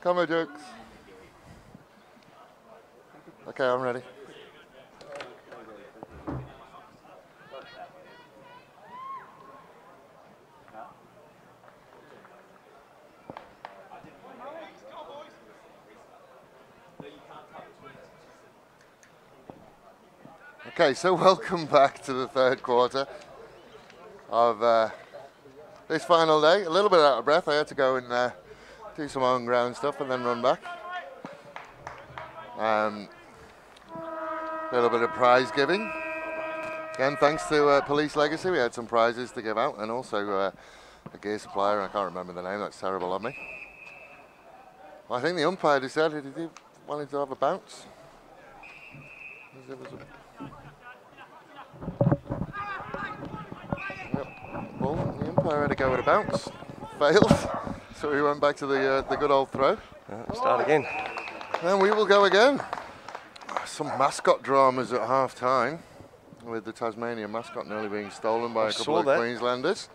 Come on, jokes. Okay, I'm ready. Okay, so welcome back to the third quarter of this final day. A little bit out of breath. I had to go and do some on-ground stuff and then run back. A little bit of prize giving. Again, thanks to Police Legacy, we had some prizes to give out, and also a gear supplier. I can't remember the name. That's terrible of me. Well, I think the umpire decided he wanted to have a bounce. Yep. Well, the umpire had to go with a bounce. Failed. So we went back to the good old throw. Start again. And we will go again. Some mascot dramas at half time, with the Tasmania mascot nearly being stolen by a couple of Queenslanders.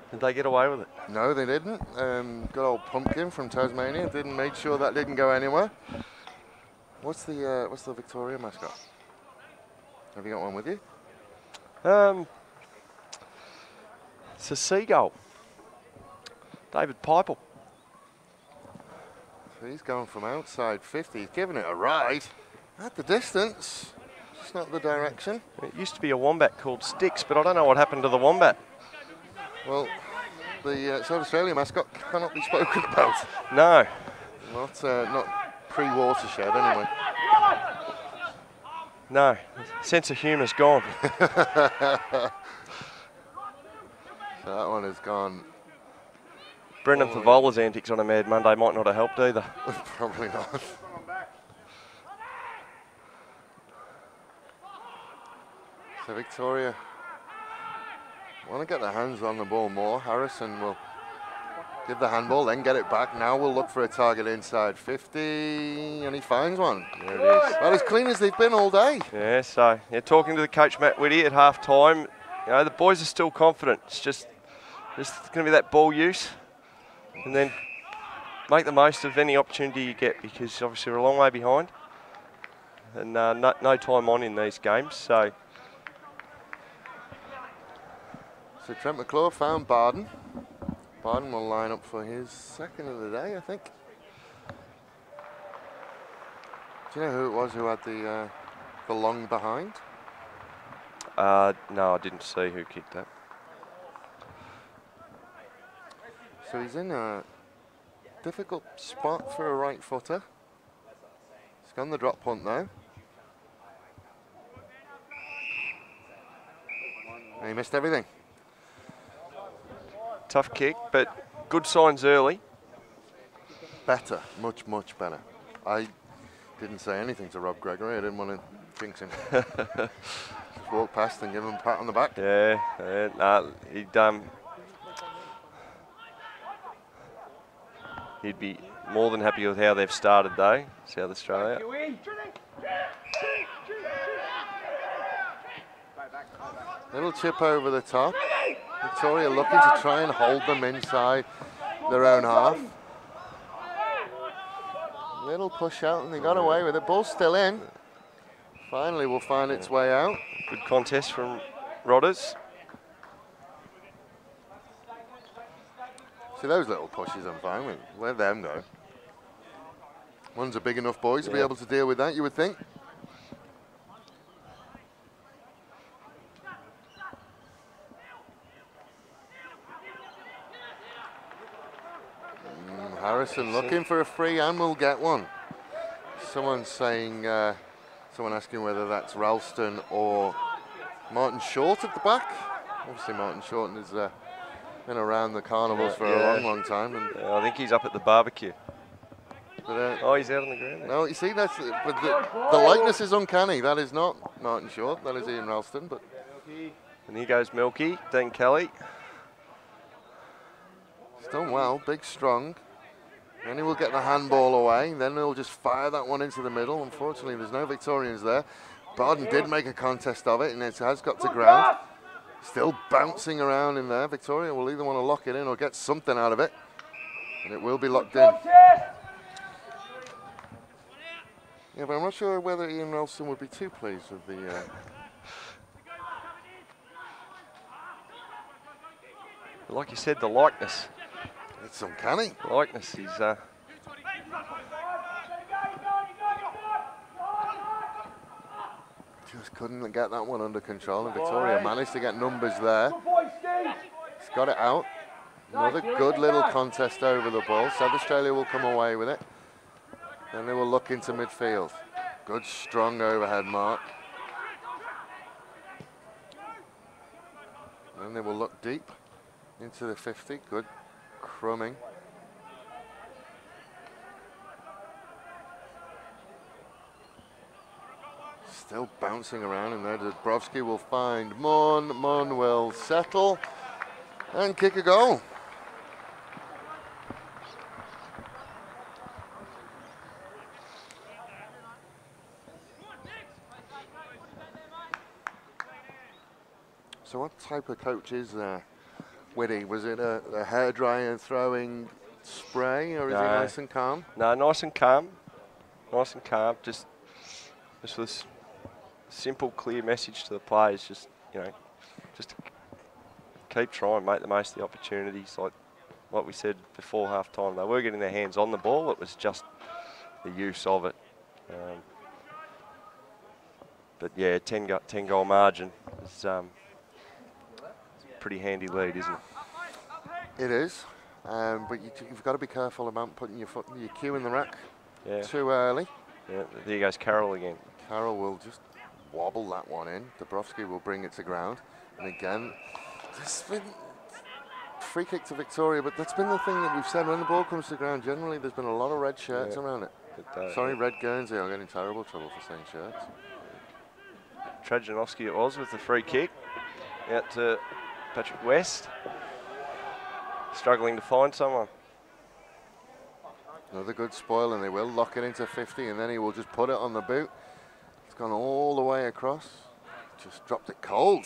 Did they get away with it? No, they didn't. Good old Pumpkin from Tasmania didn't make sure that didn't go anywhere. What's the Victoria mascot? Have you got one with you? It's a seagull. David Pipel. So he's going from outside 50. He's giving it a ride at the distance. It's not the direction. It used to be a wombat called Sticks, but I don't know what happened to the wombat. Well, the South Australia mascot cannot be spoken about. No. Not pre-watershed anyway. No. Sense of humour's gone. So that one has gone. Brendan Favola's antics on a Mad Monday might not have helped either. Probably not. So Victoria want to get their hands on the ball more. Harrison will give the handball, then get it back. Now we'll look for a target inside 50, and he finds one. There it is. About as clean as they've been all day. Yeah, so talking to the coach Matt Whitty at half time, you know, the boys are still confident. It's just going to be that ball use, and then make the most of any opportunity you get, because obviously we're a long way behind, and no time on in these games. So Trent McClure found Barden. Barden will line up for his second of the day, I think. Do you know who it was who had the long behind? No, I didn't see who kicked that. So he's in a difficult spot for a right footer. He's gone the drop punt now. And he missed everything. Tough kick, but good signs early. Better, much, much better. I didn't say anything to Rob Gregory. I didn't want to jinx him. Just walk past and give him a pat on the back. He'd be more than happy with how they've started though, South Australia. Little chip over the top. Victoria looking to try and hold them inside their own half. Little push out and they got away with it. Ball's still in. Finally will find its way out. Good contest from Rodders. See, those little pushes I'm fine with. Let them go. One's a big enough boy to be able to deal with that, you would think. Harrison looking for a free and will get one. Someone's saying, someone asking whether that's Ralston or Martin Short at the back. Obviously Martin Short has been around the carnivals for a long, long time. And I think he's up at the barbecue. But, he's out on the ground. No, you see, that's but the likeness is uncanny. That is not Martin Short. That is Ian Ralston. But and here goes Milky, then Kelly. done well, big, strong. Then he will get the handball away. Then he'll just fire that one into the middle. Unfortunately, there's no Victorians there. Barden did make a contest of it, and it has got to ground. Still bouncing around in there. Victoria will either want to lock it in or get something out of it. And it will be locked in. Yeah, but I'm not sure whether Ian Nelson would be too pleased with the... Like you said, the likeness. It's uncanny. The likeness is... Just couldn't get that one under control, and Victoria managed to get numbers there. He's got it out. Another good little contest over the ball. South Australia will come away with it. Then they will look into midfield. Good, strong overhead mark. Then they will look deep into the 50. Good crumbing. Still bouncing around in there. Dabrowski will find Mon. Mon will settle and kick a goal. So what type of coach is Whitty? Was it a hairdryer throwing spray, or is he nice and calm? No, nice and calm. Nice and calm. Just this simple, clear message to the players. Just, you know, just keep trying, make the most of the opportunities. Like we said before half time, they were getting their hands on the ball. It was just the use of it. But yeah, 10 goal margin is pretty handy lead, isn't it? It is, but you've got to be careful about putting your cue in the rack too early. Yeah, there goes Carroll again. Carroll will just wobble that one in. Dabrowski will bring it to ground, and again, there's been free kick to Victoria, but that's been the thing that we've said when the ball comes to ground. Generally, there's been a lot of red shirts around it. Sorry, Red Guernsey. I'm getting terrible trouble for saying shirts. Trajanowski it was with the free kick out to Patrick West, struggling to find someone. Another good spoil, and they will lock it into 50, and then he will just put it on the boot. It's gone all the way across. Just dropped it cold.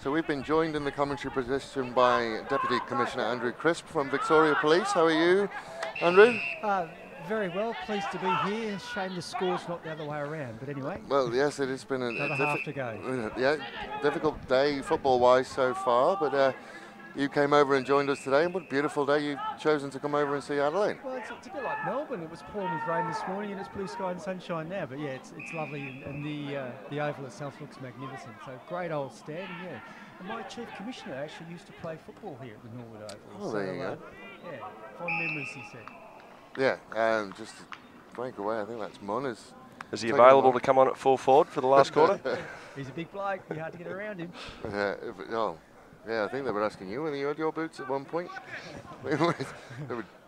So we've been joined in the commentary position by Deputy Commissioner Andrew Crisp from Victoria Police. How are you, Andrew? Very well, pleased to be here. Shame the score's not the other way around, but anyway. Well, yes, it has been another half to go. Yeah, difficult day football-wise so far, but you came over and joined us today. What a beautiful day you've chosen to come over and see Adelaide. Well, it's a bit like Melbourne. It was pouring with rain this morning, and it's blue sky and sunshine now. But yeah, it's lovely, and the oval itself looks magnificent. So great old stand, yeah. And my chief commissioner actually used to play football here at the Norwood Oval. Oh, there you go. Yeah, fond memories, he said. Yeah, just to break away, I think that's Mon. Is he available to come on at full forward for the last quarter? He's a big bloke. Be hard to get around him. Yeah, I think they were asking you whether you had your boots at one point. They were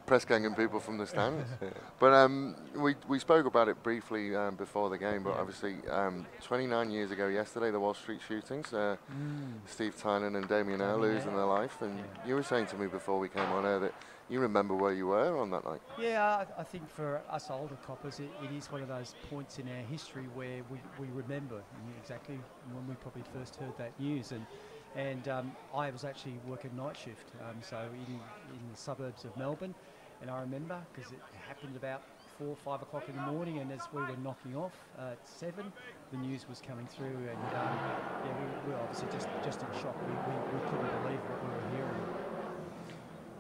press ganging people from the stands. But we spoke about it briefly before the game, but obviously 29 years ago yesterday, the Wall Street shootings, Steve Tynan and Damien Earl losing their life, and you were saying to me before we came on air that you remember where you were on that night. Yeah, I think for us older coppers, it is one of those points in our history where we remember exactly when we probably first heard that news. And I was actually working night shift, so in the suburbs of Melbourne, and I remember because it happened about 4 or 5 o'clock in the morning, and as we were knocking off at 7, the news was coming through, and we were obviously just in shock. We couldn't believe what we were hearing.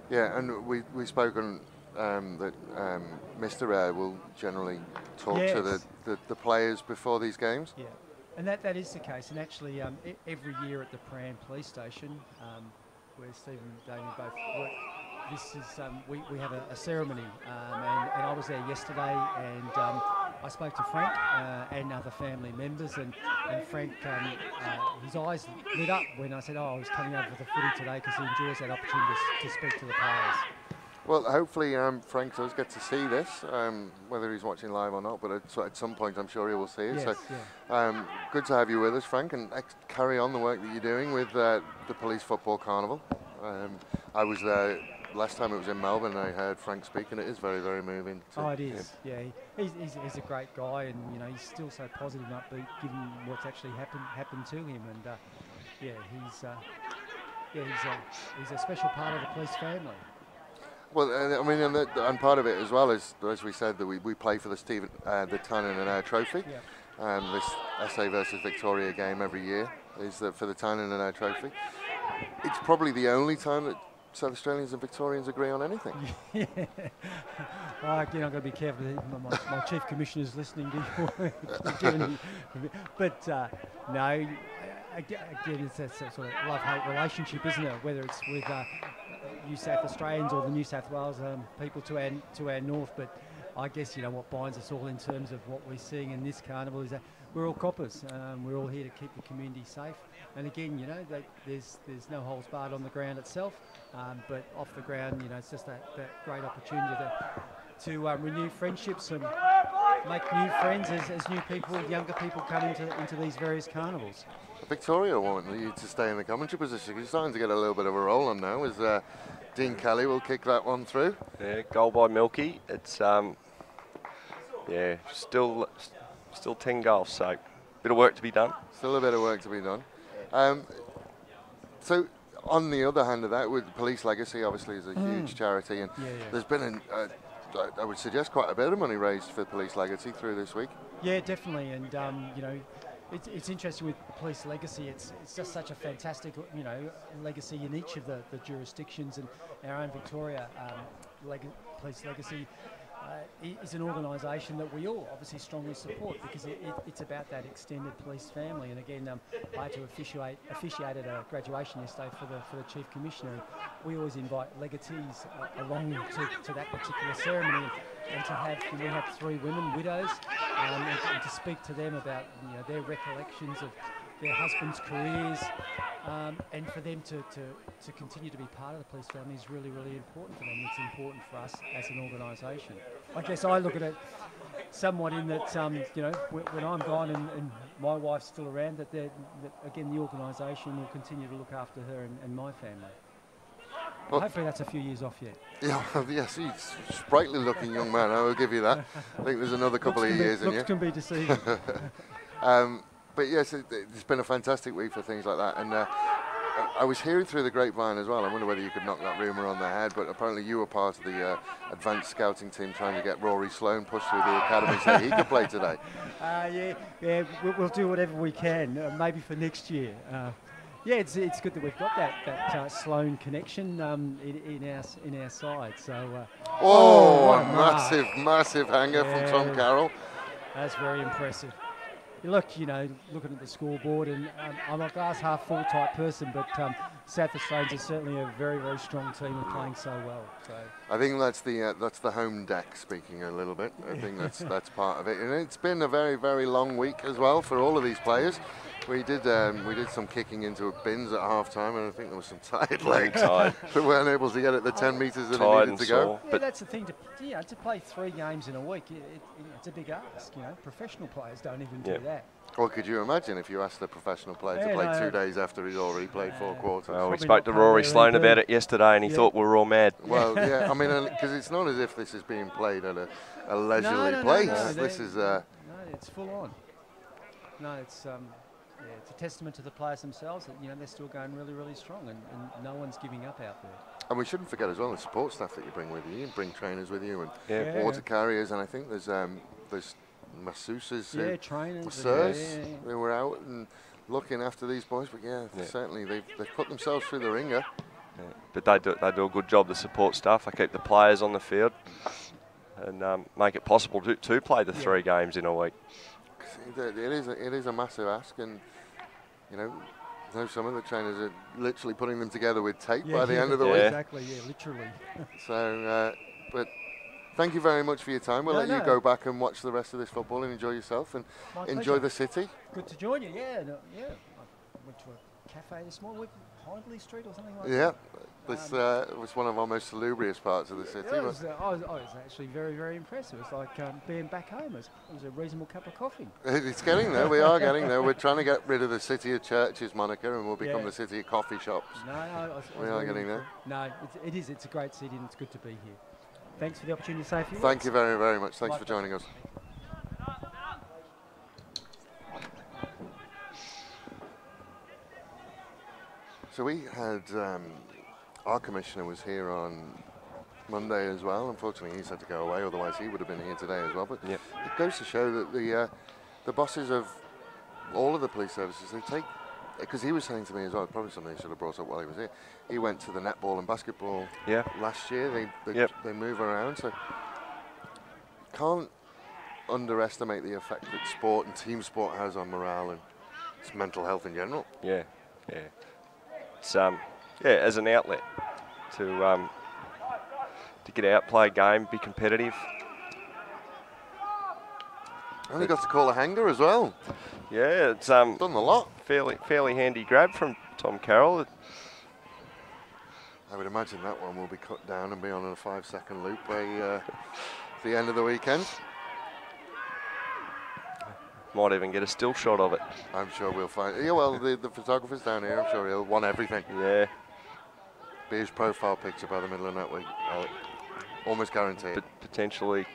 Yeah, and we spoken that Mr. Eyre will generally talk to the players before these games. Yeah. And that is the case, and actually every year at the Prahran Police Station, where Stephen and Damien both work, this is we have a ceremony, and I was there yesterday, and I spoke to Frank and other family members, and Frank, his eyes lit up when I said, I was coming over for the footy today because he enjoys that opportunity to speak to the players. Well, hopefully Frank does get to see this, whether he's watching live or not, but at some point I'm sure he will see it. Yes, so yeah. good to have you with us, Frank, and carry on the work that you're doing with the Police Football Carnival. I was there last time it was in Melbourne, and I heard Frank speak, and it is very, very moving. Oh, it is, yeah. He's a great guy, and he's still so positive and upbeat given what's actually happened to him, and he's a special part of the police family. Well, I mean, and part of it as well is, as we said, that we play for the Tynan and Ayr Trophy. Yeah. This SA versus Victoria game every year is for the Tynan and Ayr Trophy. It's probably the only time that South Australians and Victorians agree on anything. Yeah. Again, I've got to be careful. My chief commissioner's listening to you. But no, again, it's that sort of love-hate relationship, isn't it? Whether it's with New South Australians or the New South Wales people to our north, but I guess what binds us all in terms of what we're seeing in this carnival is that we're all coppers. We're all here to keep the community safe, and again, there's no holes barred on the ground itself, but off the ground, it's just that great opportunity to renew friendships and make new friends as new people, younger people come into these various carnivals. Victoria want you to stay in the commentary position. You're starting to get a little bit of a roll on now. As Dean Kelly will kick that one through. Yeah, goal by Milky. It's still 10 goals, so bit of work to be done. Still a bit of work to be done. So on the other hand of that, with Police Legacy, obviously is a huge charity, and there's been I would suggest quite a bit of money raised for Police Legacy through this week. Yeah, definitely, and it's interesting with Police Legacy. It's just such a fantastic legacy in each of the jurisdictions, and our own Victoria Police Legacy is an organisation that we all obviously strongly support because it's about that extended police family. And again, I had to officiate at a graduation yesterday for the Chief Commissioner. We always invite legatees along to that particular ceremony, and to have we have 3 women, widows, and to speak to them about their recollections of their husbands' careers, and for them to continue to be part of the police family is really, really important for them. It's important for us as an organisation. I guess I look at it somewhat in that, when I'm gone and my wife's still around, that again the organisation will continue to look after her and my family. Well, hopefully that's a few years off yet. Yeah, yes, he's a sprightly looking young man, I will give you that. I think there's another couple of years in you. Looks can be deceiving. But yes, it's been a fantastic week for things like that. And I was hearing through the grapevine as well. I wonder whether you could knock that rumour on the head, but apparently you were part of the advanced scouting team trying to get Rory Sloane pushed through the academy so he could play today. Yeah, we'll do whatever we can, maybe for next year. Yeah, it's good that we've got that Sloane connection in our side. So. Massive hanger from Tom Carroll. That's very impressive. Look, looking at the scoreboard, and I'm a glass half full type person, but South Australians are certainly a very, very strong team and playing so well. So I think that's the home deck speaking a little bit. I think that's part of it, and it's been a very, very long week as well for all of these players. We did some kicking into bins at half time, and I think there was some tired legs that weren't able to get at the 10 metres that it needed to go. Yeah, that's the thing. To play 3 games in a week, it's a big ask. Professional players don't even do that. Well, could you imagine if you asked a professional player to play 2 days after he's already played 4 quarters? Well, we spoke to Rory Sloane about it yesterday, and he thought we were all mad. Well, yeah, I mean, because it's not as if this is being played at a leisurely place. This is. No, it's full on. No, it's a testament to the players themselves that they're still going really, really strong, and no one's giving up out there. And we shouldn't forget as well the support staff that you bring with you. You bring trainers with you and water carriers, and I think there's masseuses, trainers, masseurs. They were out and looking after these boys, but certainly they've put themselves through the ringer. Yeah. But they do a good job, the support staff. They keep the players on the field and make it possible to play the 3 games in a week. It is a massive ask, and some of the trainers are literally putting them together with tape by the end of the week. Exactly, literally. So, but thank you very much for your time. We'll let you go back and watch the rest of this football and enjoy yourself and enjoy the city. Good to join you. Yeah, yeah. I went to a cafe this morning, Hindley Street or something like that. Yeah, this was one of our most salubrious parts of the city. I was actually very, very impressed. It was like being back home. It was a reasonable cup of coffee. It's getting there. We are getting there. We're trying to get rid of the City of Churches moniker and we'll become the City of Coffee Shops. We are getting there. No, it is. It's a great city and it's good to be here. Thanks for the opportunity to say a few words. Thank you very, very much. Thanks for joining us. So we had, our commissioner was here on Monday as well. Unfortunately, he's had to go away, otherwise he would have been here today as well. But it goes to show that the bosses of all of the police services, they take, because he was saying to me as well, probably something he should have brought up while he was here, he went to the netball and basketball last year. They move around, so can't underestimate the effect that sport and team sport has on morale and it's mental health in general. Yeah. It's as an outlet to get out, play a game, be competitive. And he got to call a hanger as well. Yeah, it's done a lot. Fairly handy grab from Tom Carroll. I would imagine that one will be cut down and be on a 5-second loop by the end of the weekend. Might even get a still shot of it. I'm sure we'll find. Yeah, well, the photographer's down here. I'm sure he'll want everything. Yeah. Be his profile picture by the middle of that week. Almost guaranteed. But potentially.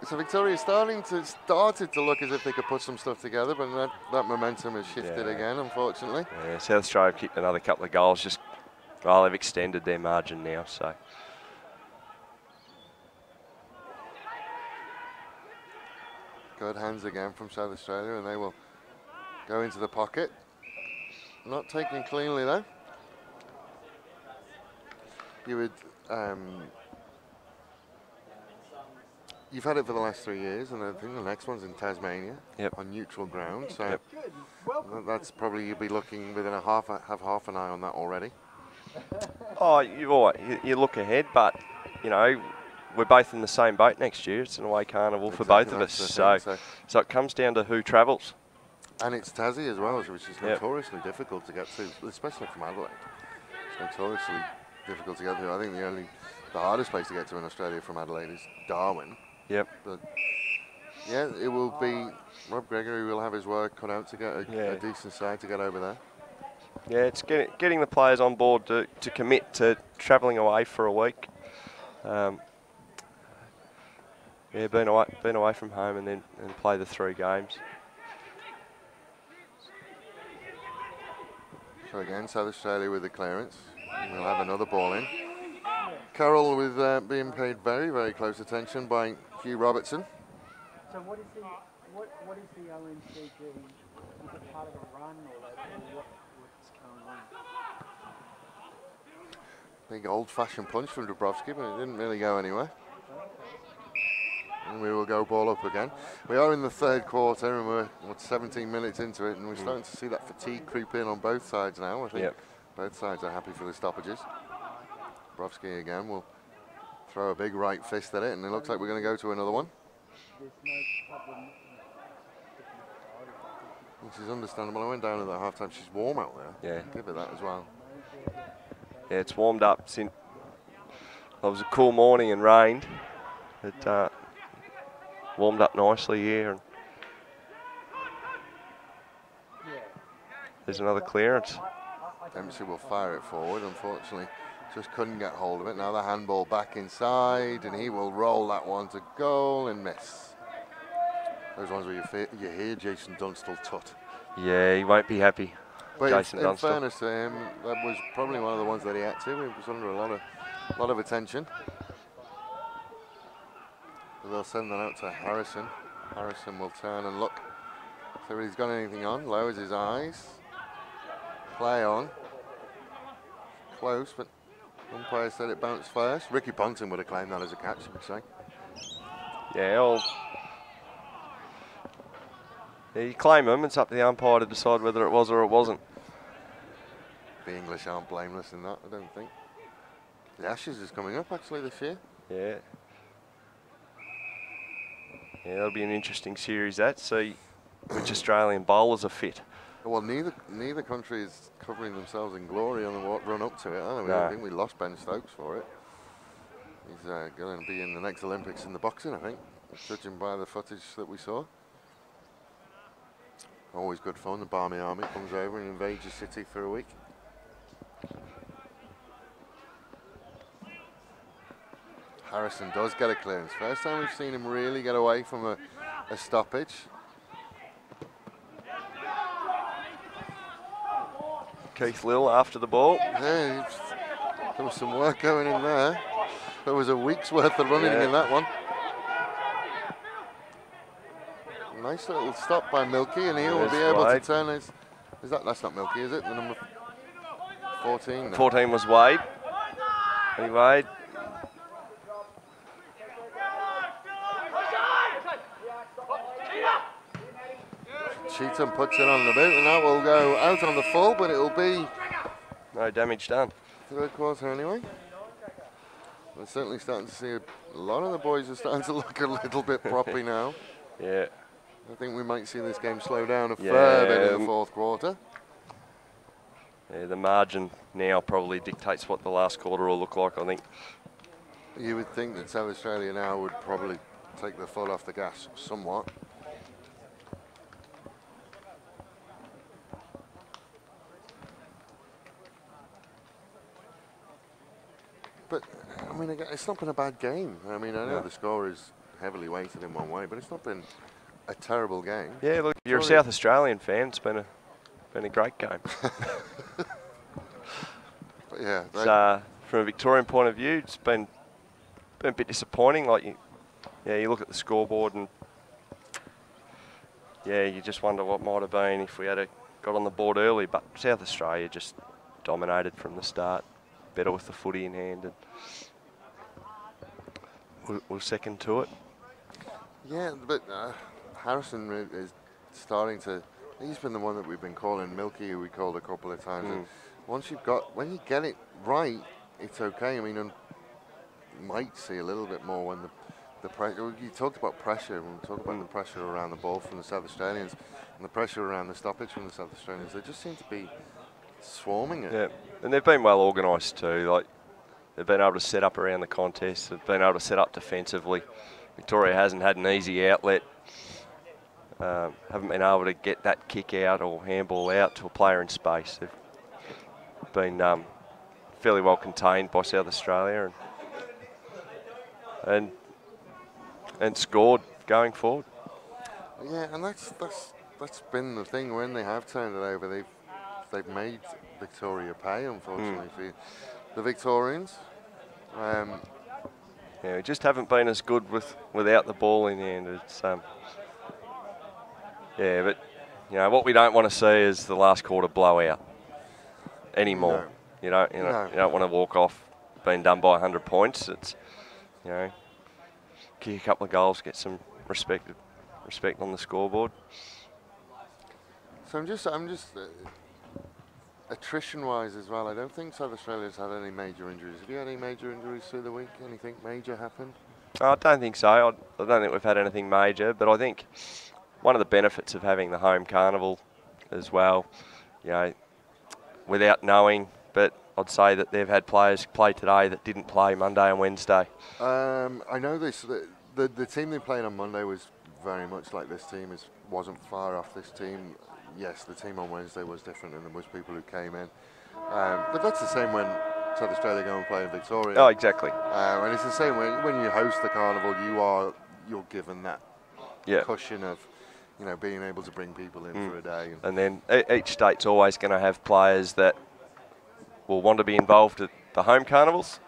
So Victoria started to look as if they could put some stuff together, but that momentum has shifted again, unfortunately. Yeah, South Australia kicked another couple of goals. They've extended their margin now, so. Good hands again from South Australia, and they will go into the pocket. Not taken cleanly though. You would, you've had it for the last 3 years, and I think the next one's in Tasmania on neutral ground. So that's probably you'll be looking within have half an eye on that already. Oh, you look ahead, but you know. We're both in the same boat next year. It's an away carnival for both of us. So it comes down to who travels. And it's Tassie as well, which is notoriously difficult to get to, especially from Adelaide. It's notoriously difficult to get to. I think the hardest place to get to in Australia from Adelaide is Darwin. Yep. But yeah, it will be, Rob Gregory will have his work cut out to get a decent side to get over there. Yeah, it's getting the players on board to commit to travelling away for a week. Yeah, been away from home and play the 3 games. So again, South Australia with the clearance. We'll have another ball in. Carroll with being paid very, very close attention by Hugh Robertson. So what is the OMCG? Is it part of a run or what's going on? Big old-fashioned punch from Dubrovsky, but it didn't really go anywhere. And we will go ball up again. We are in the 3rd quarter and we're 17 minutes into it, and we're starting to see that fatigue creep in on both sides now. I think both sides are happy for the stoppages. Dubrovsky again will throw a big right fist at it, and it looks like we're going to go to another one. Which is understandable. I went down at the half-time. She's warm out there. Yeah. Give her that as well. Yeah, it's warmed up since it was a cool morning and rained. It warmed up nicely here. And there's another clearance. Dempsey will fire it forward. Unfortunately, just couldn't get hold of it. Now the handball back inside, and he will roll that one to goal and miss. Those ones where you hear Jason Dunstall tut. Yeah, he won't be happy. But Jason in Dunstall. fairness to him, that was probably one of the ones that he had to. He was under a lot of attention. So they'll send that out to Harrison. Harrison will turn and look. So if he's got anything on, lowers his eyes. Play on. Close, but umpire said it bounced first. Ricky Ponton would have claimed that as a catch, I would say. Yeah, you claim them, it's up to the umpire to decide whether it was or it wasn't. The English aren't blameless in that, I don't think. The Ashes is coming up actually this year. Yeah. Yeah, that'll be an interesting series. That see which Australian bowlers are fit. Well, neither country is covering themselves in glory on the run up to it, are they? No. I think we lost Ben Stokes for it. He's going to be in the next Olympics in the boxing, I think, judging by the footage that we saw. Always good fun. The Barmy Army comes over and invades your city for a week. Harrison does get a clearance. First time we've seen him really get away from a stoppage. Keith Lill after the ball. Yeah, there was some work going in there. There was a week's worth of running in that one. Nice little stop by Milky, and he will be able to turn his. That's not Milky, is it? The number 14. No. 14 was Wade. Hey, Wade. Cheatham puts it on the boot, and that will go out on the full, but it'll be no damage done. Third quarter anyway. We're certainly starting to see a lot of the boys are starting to look a little bit proppy now. Yeah. I think we might see this game slow down a fair bit in the fourth quarter. Yeah, the margin now probably dictates what the last quarter will look like, I think. You would think that South Australia now would probably take the foot off the gas somewhat. But, I mean, it's not been a bad game. I mean, I know the score is heavily weighted in one way, but it's not been a terrible game. Yeah, look, you're a South Australian fan. It's been a great game. But yeah, from a Victorian point of view, it's been a bit disappointing. Like you look at the scoreboard and you just wonder what might have been if we had got on the board early. But South Australia just dominated from the start. Better with the footy in hand, and we're second to it. Yeah, but Harrison is starting to. He's been the one that we've been calling Milky, who we called a couple of times. And when you get it right, it's okay. I mean, you might see a little bit more when the pressure. You talked about pressure. When we talk about the pressure around the ball from the South Australians and the pressure around the stoppage from the South Australians, they just seem to be swarming it. Yeah, and they've been well organised too. Like they've been able to set up around the contest. They've been able to set up defensively. Victoria hasn't had an easy outlet. Haven't been able to get that kick out or handball out to a player in space. They've been fairly well contained by South Australia and scored going forward. Yeah, and that's been the thing. When they have turned it over, they've made Victoria pay, unfortunately, for the Victorians. We just haven't been as good without the ball in hand. It's but what we don't want to see is the last quarter blowout anymore. No. You don't want to walk off being done by 100 points. It's kick a couple of goals, get some respect on the scoreboard. So I'm just attrition-wise as well, I don't think South Australia's had any major injuries. Have you had any major injuries through the week? Anything major happened? I don't think so. I don't think we've had anything major, but I think one of the benefits of having the home carnival as well, without knowing, but I'd say that they've had players play today that didn't play Monday and Wednesday. I know this. The team they played on Monday was very much like this team. Wasn't far off this team. Yes, the team on Wednesday was different, and there was people who came in. But that's the same when South Australia go and play in Victoria. Oh, exactly. And it's the same when you host the carnival. You're given that cushion of being able to bring people in for a day. And then each state's always going to have players that will want to be involved at the home carnivals,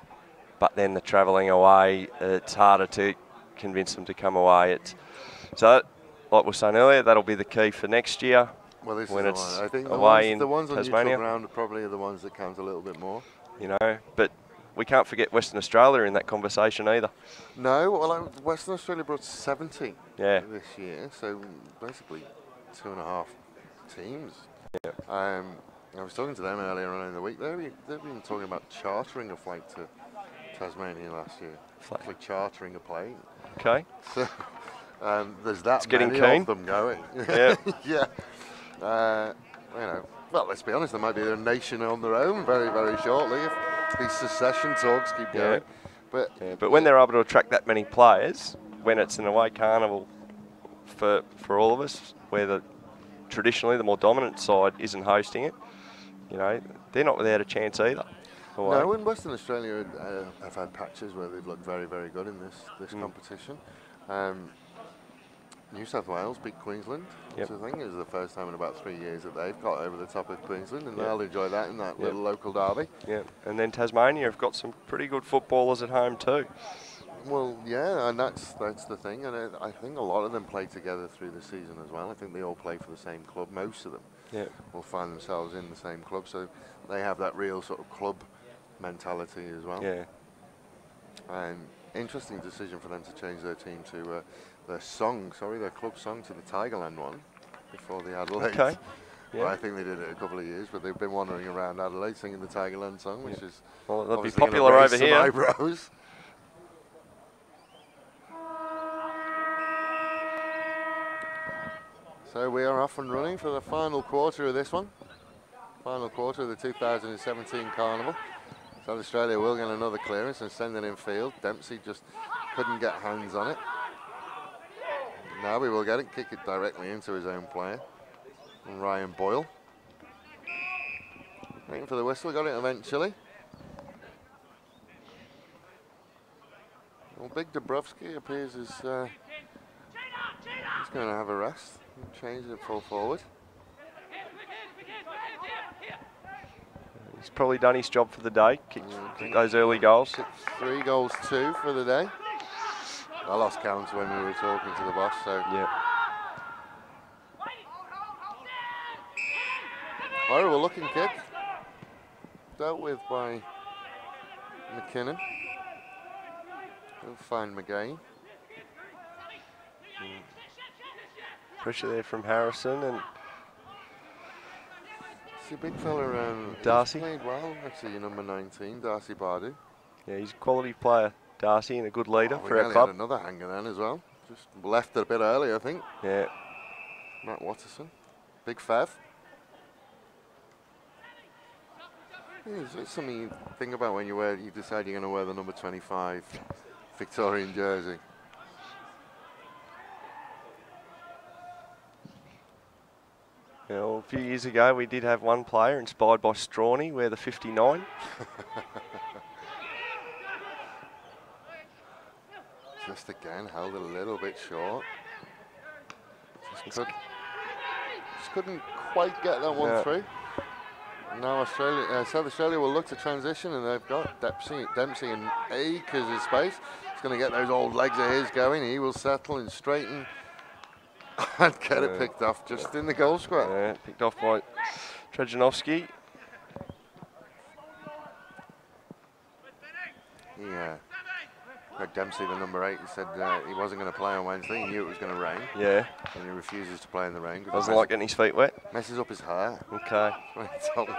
but then the travelling away, it's harder to convince them to come away. So, like we were saying earlier, that'll be the key for next year. Well, this when is it's I think away the ones on Tasmania. neutral ground are probably the ones that count a little bit more. But we can't forget Western Australia in that conversation either. No, well, Western Australia brought 70 this year, so basically 2.5 teams. I was talking to them earlier on in the week. They've been talking about chartering a flight to Tasmania last year. Like chartering a plane. Okay. So there's that It's getting many keen. of them going. Yeah. Yeah. You know, well, let's be honest, there might be a nation on their own very, very shortly if these secession talks keep going. But when they're able to attract that many players, when it's an away carnival for all of us, where traditionally the more dominant side isn't hosting it, you know, they're not without a chance either. Away. No, in Western Australia, I've had patches where they've looked very, very good in this competition. New South Wales beat Queensland, which I think is the first time in about 3 years that they've got over the top of Queensland, and they'll enjoy that in that little local derby. Yeah, and then Tasmania have got some pretty good footballers at home too. Well, yeah, and that's the thing, and I think a lot of them play together through the season as well. I think they all play for the same club. Most of them will find themselves in the same club, so they have that real sort of club mentality as well. Yeah. And interesting decision for them to change their team to their club song to the Tigerland one before the Adelaide. Okay. Yeah. Well, I think they did it a couple of years, but they've been wandering around Adelaide singing the Tigerland song, which is that'll be popular over here. Eyebrows. So we are off and running for the final quarter of this one. Final quarter of the 2017 Carnival. South Australia will get another clearance and send it in field. Dempsey just couldn't get hands on it. Now we will get it, kick it directly into his own player. And Ryan Boyle. Waiting for the whistle, got it eventually. Well, Big Dabrowski appears as he's going to have a rest. Change it full forward. He's probably done his job for the day. Kicked those early goals. 3 goals, 2 for the day. I lost count when we were talking to the boss, so. Yeah. Horrible looking kick. Dealt with by McKinnon. He'll find McGain. Pressure there from Harrison and it's a big fella. Darcy played well. Actually, number 19, Darcy Bardu. Yeah, he's a quality player, Darcy, and a good leader for our club. club. Had another hanger then as well. Just left it a bit early, I think. Yeah. Matt Watterson, big Fev. It's something you think about when you decide you're going to wear the number 25 Victorian jersey. Yeah, well, a few years ago we did have one player inspired by Strawny wear the 59. Just again held it a little bit short. Just couldn't quite get that one through. Now South Australia will look to transition, and they've got Dempsey in acres of space. He's going to get those old legs of his going. He will settle and straighten and get it picked off just in the goal square. Yeah, picked off by Trajanovski. Yeah. Dempsey, the number 8, he said he wasn't going to play on Wednesday. He knew it was going to rain. Yeah. And he refuses to play in the rain. Doesn't like getting his feet wet. Messes up his hair. Okay. That's what he told me.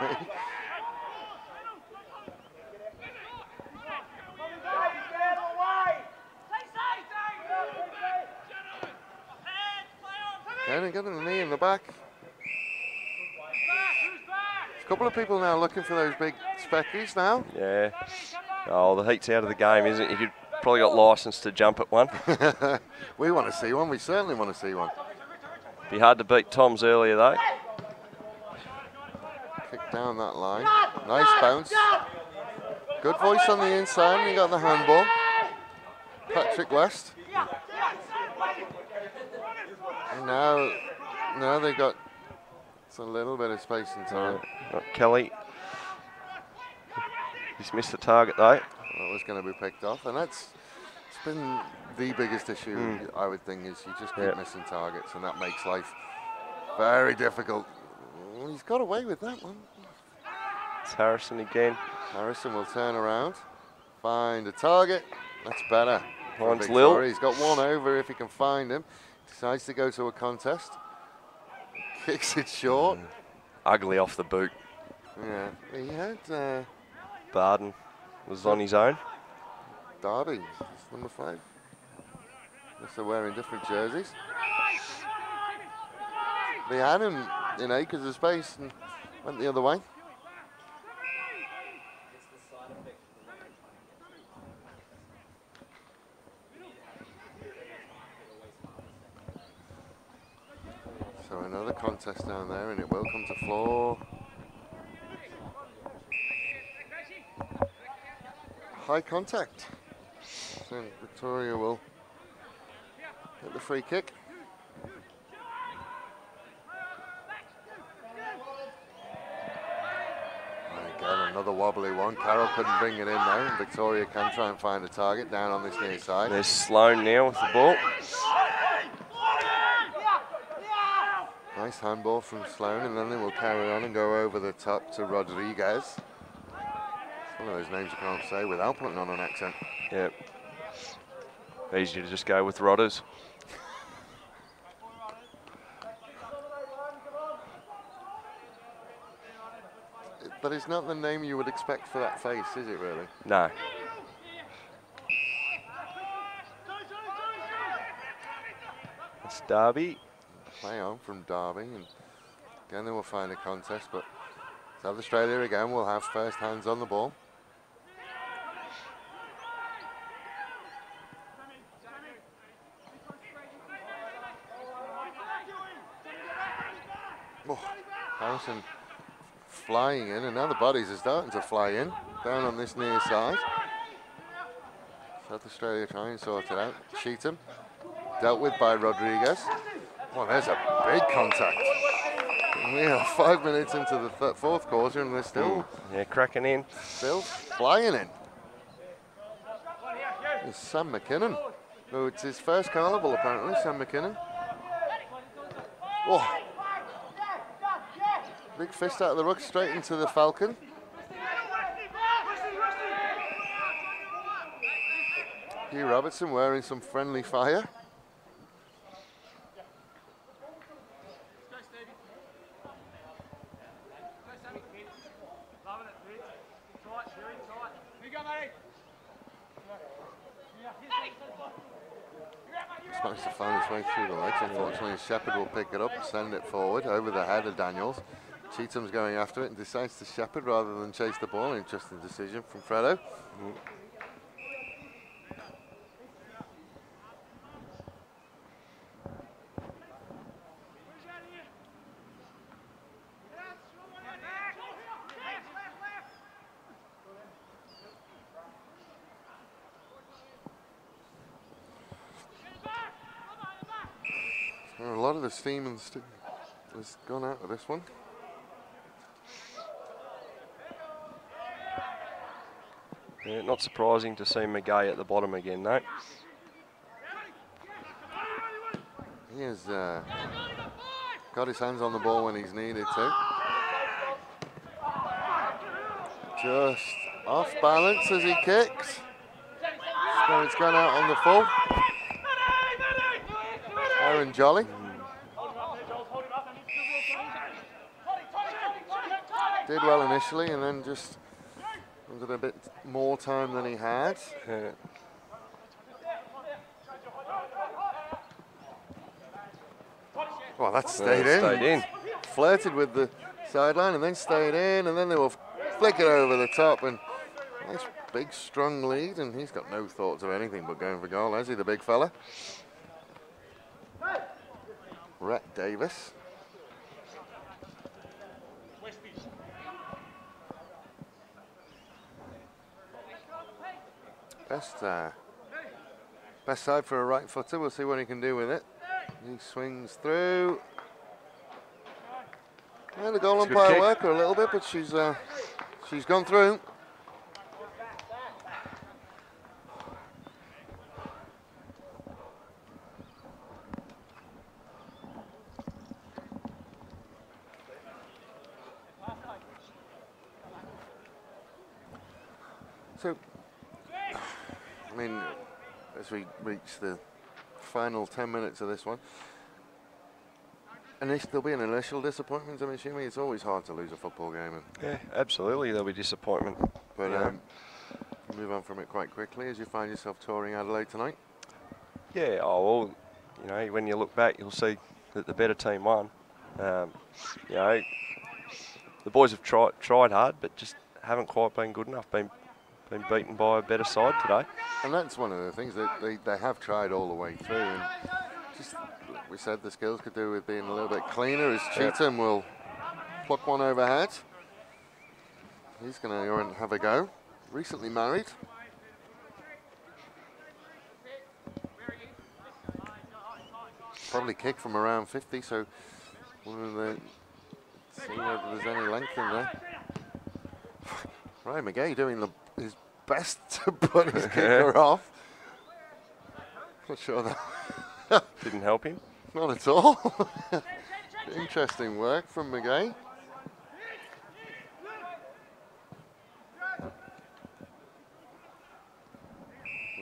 Okay, get a knee in the back. There's a couple of people now looking for those big speckies now. Yeah. Oh, the heat's out of the game, isn't it? You've probably got licence to jump at one. We want to see one. We certainly want to see one. Be hard to beat Tom's earlier, though. Kick down that line. Nice bounce. Good voice on the inside. And he got the handball. Patrick West. And now they've got a little bit of space and time. Kelly. He's missed the target though. That was going to be picked off, and it's been the biggest issue I would think is you just keep missing targets, and that makes life very difficult. He's got away with that one. It's Harrison again. Harrison will turn around, find a target. That's better. Finds Lil. He's got one over if he can find him. Decides to go to a contest. Kicks it short. Ugly off the boot. Yeah, he had. Barden was on his own. Derby, it's number 5. Unless they're wearing different jerseys. They had him in acres of space and went the other way. So another contest down there, and it will come to floor. High contact. So Victoria will get the free kick. And again, another wobbly one. Carroll couldn't bring it in there, and Victoria can try and find a target down on this near side. There's Sloan now with the ball. Nice handball from Sloan, and then they will carry on and go over the top to Rodriguez. It's one of those names you can't say without putting on an accent. Yep. Easy to just go with Rodders. But it's not the name you would expect for that face, is it really? No. It's Derby. Play on from Derby, and again they will find a contest, but South Australia again will have first hands on the ball. Oh, Harrison flying in, and now the bodies are starting to fly in down on this near side. South Australia trying to sort it out. Cheatham dealt with by Rodriguez. Well, there's a big contact. We are 5 minutes into the fourth quarter, and they're still cracking in. Still flying in. It's Sam McKinnon. Oh, it's his first carnival apparently, Sam McKinnon. Oh. Big fist out of the ruck straight into the Falcon. Hugh Robertson wearing some friendly fire. It's managed to find its way through the legs. Unfortunately, Shepherd will pick it up and send it forward over the head of Daniels. Cheatham's going after it and decides to shepherd rather than chase the ball. Interesting decision from Fredo. A lot of the steam has gone out of this one. Yeah, not surprising to see McGay at the bottom again, though. He has got his hands on the ball when he's needed to. Just off balance as he kicks. So it's gone out on the full. Aaron Jolly. Did well initially and then just wanted a bit more time than he had. Well, that stayed in. Flirted with the sideline and then stayed in, and then they will flick it over the top, and nice big strong lead, and he's got no thoughts of anything but going for goal, has he, the big fella? Rhett Davis. Best side for a right footer. We'll see what he can do with it. He swings through. And the goal umpire worked her a little bit, but she's gone through. So, I mean, as we reach the final 10 minutes of this one, and there'll be an initial disappointment, I'm assuming. It's always hard to lose a football game. Yeah, absolutely, there'll be disappointment. But Move on from it quite quickly as you find yourself touring Adelaide tonight. Yeah, oh, well, you know, when you look back, you'll see that the better team won. You know, the boys have tried hard, but just haven't quite been good enough. Been beaten by a better side today. And that's one of the things that they have tried all the way through. And just like we said, the skills could do with being a little bit cleaner. As Cheetham will pluck one overhead. He's going to go and have a go. Recently married. Probably kick from around 50, so we'll see whether there's any length in there. Ryan McGay doing his best to put his kicker off. Not sure that didn't help him. Not at all. Interesting work from McGay.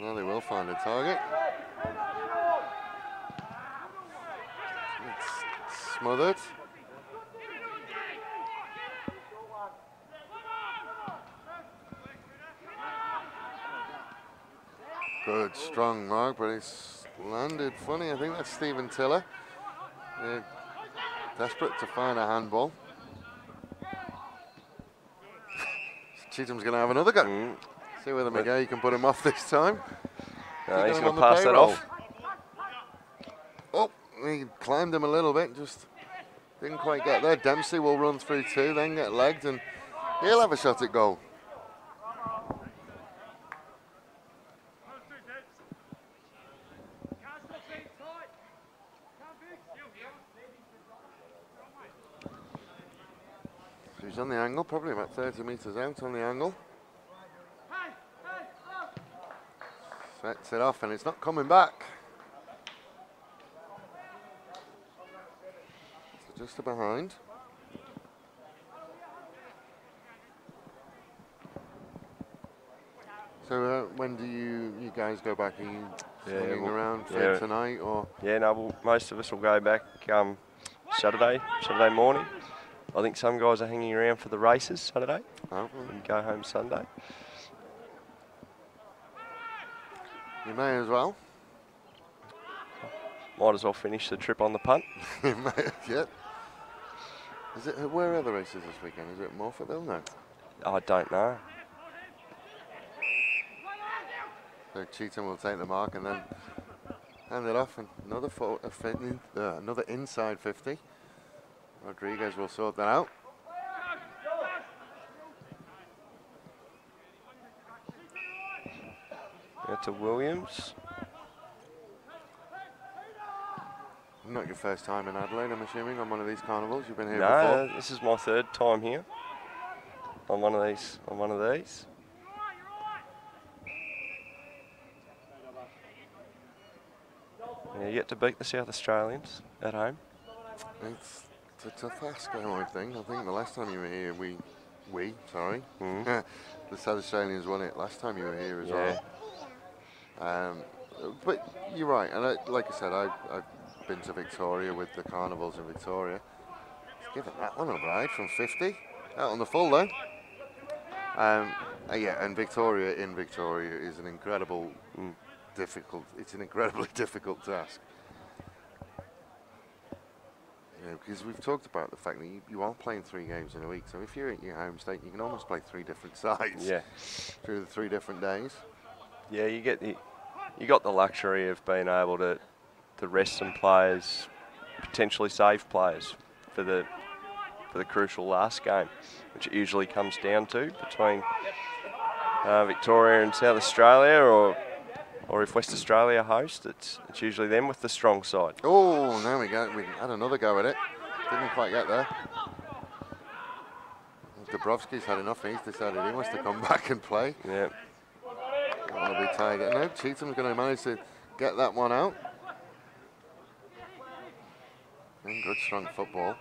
Well, they will find a target. It's smothered. Good, strong mark, but it's landed funny. I think that's Stephen Tiller. They're desperate to find a handball. Cheetham's going to have another go. See whether McGay can put him off this time. No, he's going to pass that off. Oh, he climbed him a little bit, just didn't quite get there. Dempsey will run through two, then get legged, and he'll have a shot at goal. He's on the angle, probably about 30 metres out on the angle. Sets it off and it's not coming back. So just behind. So when do you guys go back? Are you hanging around for tonight or? Yeah, no, well, most of us will go back Saturday morning. I think some guys are hanging around for the races Saturday and go home Sunday. You may as well. Might as well finish the trip on the punt. Yeah. Is it? Where are the races this weekend? Is it Morphettville? No. I don't know. So Cheetham will take the mark and then hand it off, and another inside 50. Rodriguez will sort that out. To Williams. Not your first time in Adelaide, I'm assuming, on one of these carnivals. You've been here before? No, this is my third time here on one of these. Yeah, yet to beat the South Australians at home. It's a tough task, I think. I think the last time you were here, the South Australians won it last time you were here as well. But you're right, and like I said, I've been to Victoria with the carnivals in Victoria. Let's give it that one a ride from 50, out on the full though. Yeah, and Victoria is an incredible, it's an incredibly difficult task. You know, because we've talked about the fact that you are playing 3 games in a week, so if you're at your home state, you can almost play 3 different sides through the 3 different days. Yeah, you got the luxury of being able to rest some players, potentially save players for the crucial last game, which it usually comes down to between Victoria and South Australia, or if West Australia host, it's usually them with the strong side. Oh, now we had another go at it. Didn't quite get there. Dabrowski's had enough. He's decided he wants to come back and play. Yeah. Want to be tied. No, Cheetham's going to manage to get that one out. And good, strong football.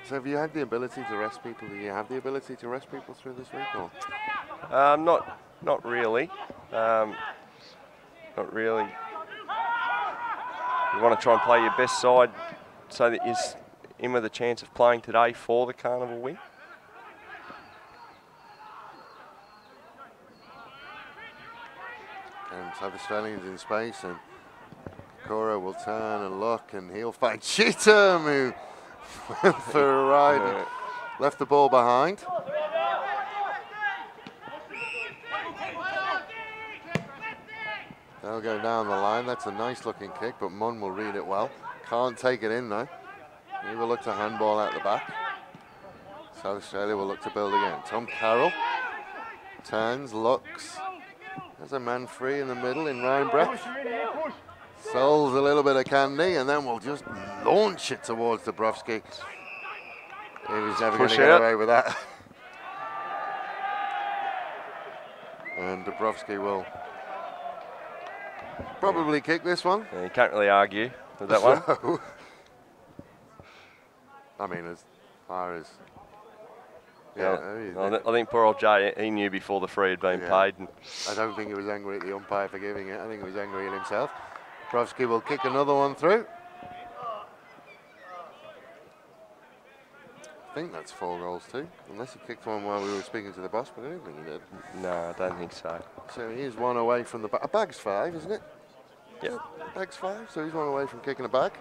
So have you had the ability to rest people? Do you have the ability to rest people through this week? Or? Not really. Not really. You want to try and play your best side so that you're in with a chance of playing today for the Carnival win. South Australians in space, and Cora will turn and look, and he'll find Cheatham, who went for a ride and left the ball behind. They'll go down the line. That's a nice looking kick, but Munn will read it well. Can't take it in though. He will look to handball out the back. South Australia will look to build again. Tom Carroll turns, looks. There's a man free in the middle in Ryan Breck. Solves a little bit of candy, and then we'll just launch it towards Dubrovsky. He was never going to get away with that. And Dubrovsky will probably kick this one. Yeah, you can't really argue with that one. I mean, as far as... Yeah, I think poor old Jay, he knew before the free had been paid. And I don't think he was angry at the umpire for giving it. I think he was angry at himself. Dubrovsky will kick another one through. I think that's 4 goals too, unless he kicked one while we were speaking to the boss, but I don't think he did. No, I don't think so. So he is one away from the bag. A bag's 5, isn't it? Yeah. Bag's 5, so he's one away from kicking a bag.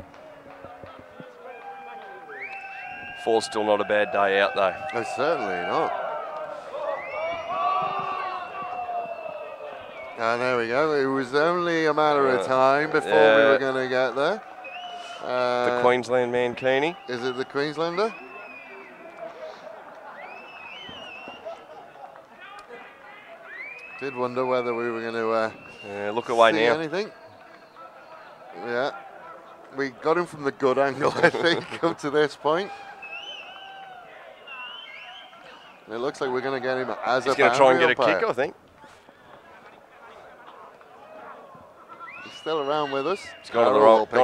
4's still not a bad day out though. No, certainly not. And there we go. It was only a matter of time before we were going to get there. The Queensland man, Keeney. Is it the Queenslander? Did wonder whether we were going to look away see now. Anything. Yeah. We got him from the good angle, I think, up to this point. It looks like we're going to get him as He's a going to try and get a umpire. kick, I think. He's still around with us. He's gone to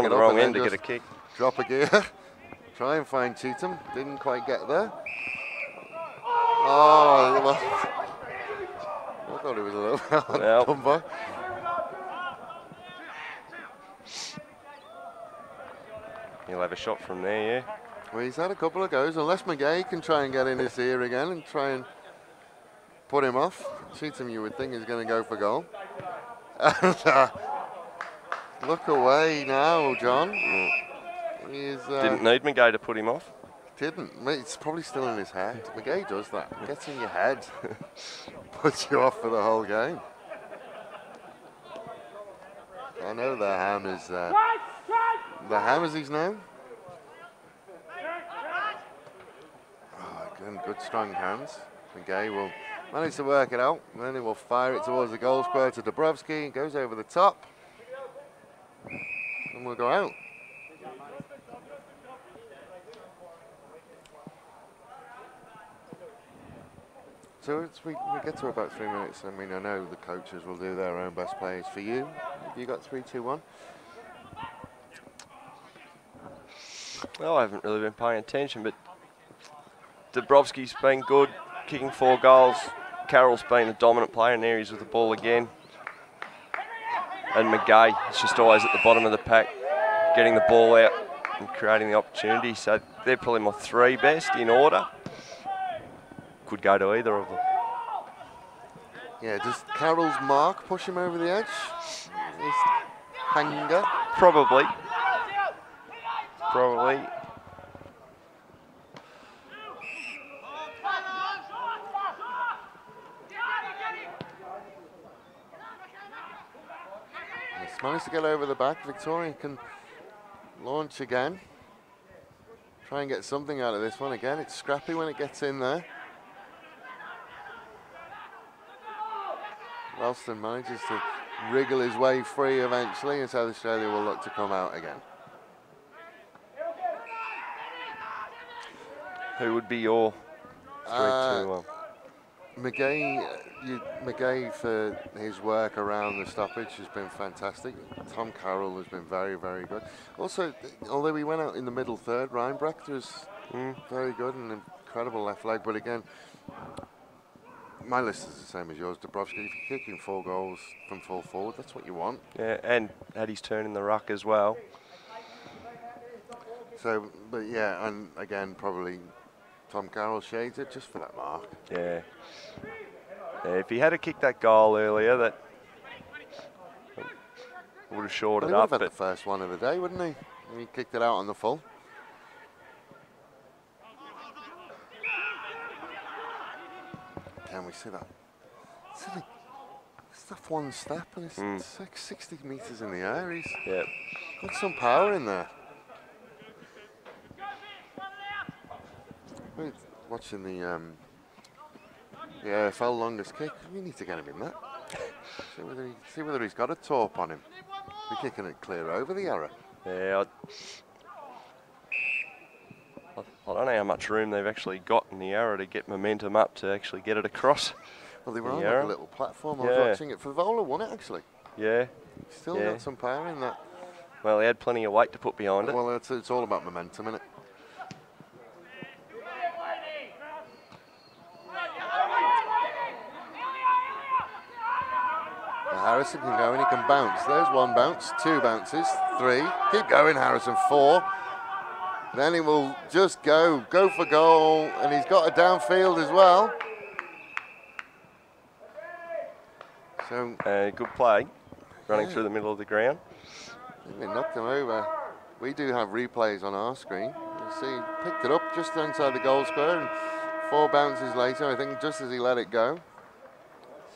the wrong end to get a kick. Drop a gear. Try and find Cheatham. Didn't quite get there. Oh, well, I thought it was a little done by. He'll have a shot from there, yeah. Well, he's had a couple of goes. Unless McGay can try and get in his ear again and try and put him off. Cheatham, you would think, is going to go for goal. And, look away now, John. He's, didn't need McGay to put him off. Didn't. It's probably still in his head. McGay does that. Gets in your head. Puts you off for the whole game. I know the Ham is... the Ham is his name. Oh, again, good strong hands. McGay will manage to work it out. And then he will fire it towards the goal square to Dubrovsky. It goes over the top. And we'll go out. So we get to about 3 minutes. I mean, I know the coaches will do their own best plays. For you, have you got 3-2-1? Well, I haven't really been paying attention, but Dubrovsky's been good, kicking 4 goals. Carroll's been a dominant player in areas with the ball again. And McGay is just always at the bottom of the pack, getting the ball out and creating the opportunity. So they're probably my 3 best in order. Could go to either of them. Yeah, does Carroll's mark push him over the edge? His hanger? Probably. Probably. He's managed to get over the back. Victoria can launch again. Try and get something out of this one again. It's scrappy when it gets in there. Ralston manages to wriggle his way free eventually, and South Australia will look to come out again. Who would be your 3-2-1? McGay for his work around the stoppage has been fantastic. Tom Carroll has been very, very good. Also, although he went out in the middle third, Ryan Brecht was very good and incredible left leg. But again, my list is the same as yours, Dubrovsky. If you're kicking 4 goals from full forward, that's what you want. Yeah, and had his turn in the ruck as well. So, but yeah, and again, probably Tom Carroll shades it just for that mark. Yeah. Yeah, if he had kicked that goal earlier, that would have shored Well, it he would up. have had But the first one of the day, wouldn't he? And he kicked it out on the full. Can we see that? It's that one step, and it's like 60 metres in the air. He's got some power in there. We're watching the AFL longest kick. We need to get him in that. See whether he's got a torp on him. We're kicking it clear over the error. Yeah, I don't know how much room they've actually got in the arrow to get momentum up to actually get it across. Well, they were the on arrow. like a little platform. I was watching it. Favola won it, actually. Yeah. Still got some power in that. Well, he had plenty of weight to put behind it. Well, it's all about momentum, isn't it? Harrison can go and he can bounce. There's one bounce, two bounces, three. Keep going, Harrison, four. Then he will just go for goal, and he's got a downfield as well. So good play, running through the middle of the ground. They knocked him over. We do have replays on our screen. You see, picked it up just inside the goal square, and 4 bounces later, I think, just as he let it go.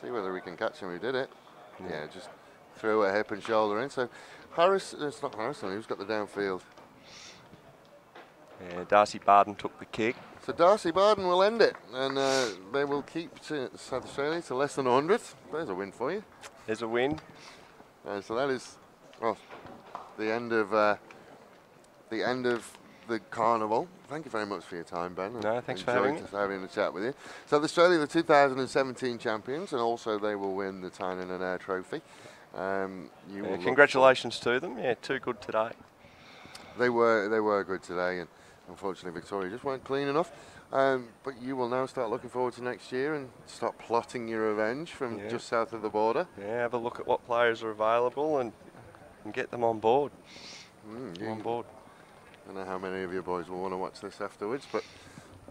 See whether we can catch him who did it. Yeah, just threw a hip and shoulder in. So it's not Harrison who's got the downfield. Yeah, Darcy Barden took the kick. So Darcy Barden will end it, and they will keep South Australia to less than 100. There's a win for you. There's a win. So that is the end of the carnival. Thank you very much for your time, Ben. No, thanks for having me. Having a chat with you. South Australia, the 2017 champions, and also they will win the Tynan and Ayr Trophy. Congratulations to them. Yeah, too good today. They were good today, and unfortunately Victoria just weren't clean enough. But you will now start looking forward to next year and start plotting your revenge from just south of the border. Yeah, have a look at what players are available and get them on board. On board. I don't know how many of you boys will want to watch this afterwards, but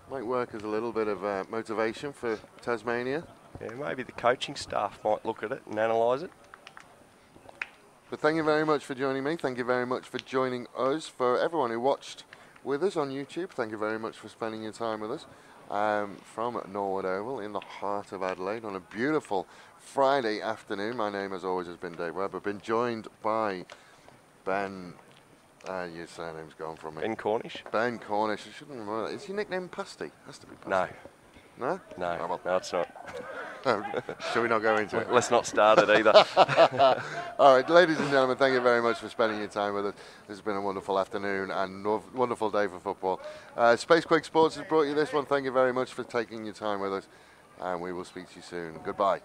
might work as a little bit of motivation for Tasmania. Yeah, maybe the coaching staff might look at it and analyse it. But thank you very much for joining me. Thank you very much for joining us. For everyone who watched with us on YouTube, thank you very much for spending your time with us from Norwood Oval in the heart of Adelaide on a beautiful Friday afternoon. My name, as always, has been Dave Webb. I've been joined by Ben. Your surname's gone from me. Ben Cornish. Ben Cornish. I shouldn't remember that. Is your nickname Pasty? Has to be Pasty. No. No? No. Oh, well. No, it's not. Shall we not go into it? Let's not start it either. All right, ladies and gentlemen, thank you very much for spending your time with us. This has been a wonderful afternoon and wonderful day for football. Space Quake Sports has brought you this one. Thank you very much for taking your time with us, and we will speak to you soon. Goodbye.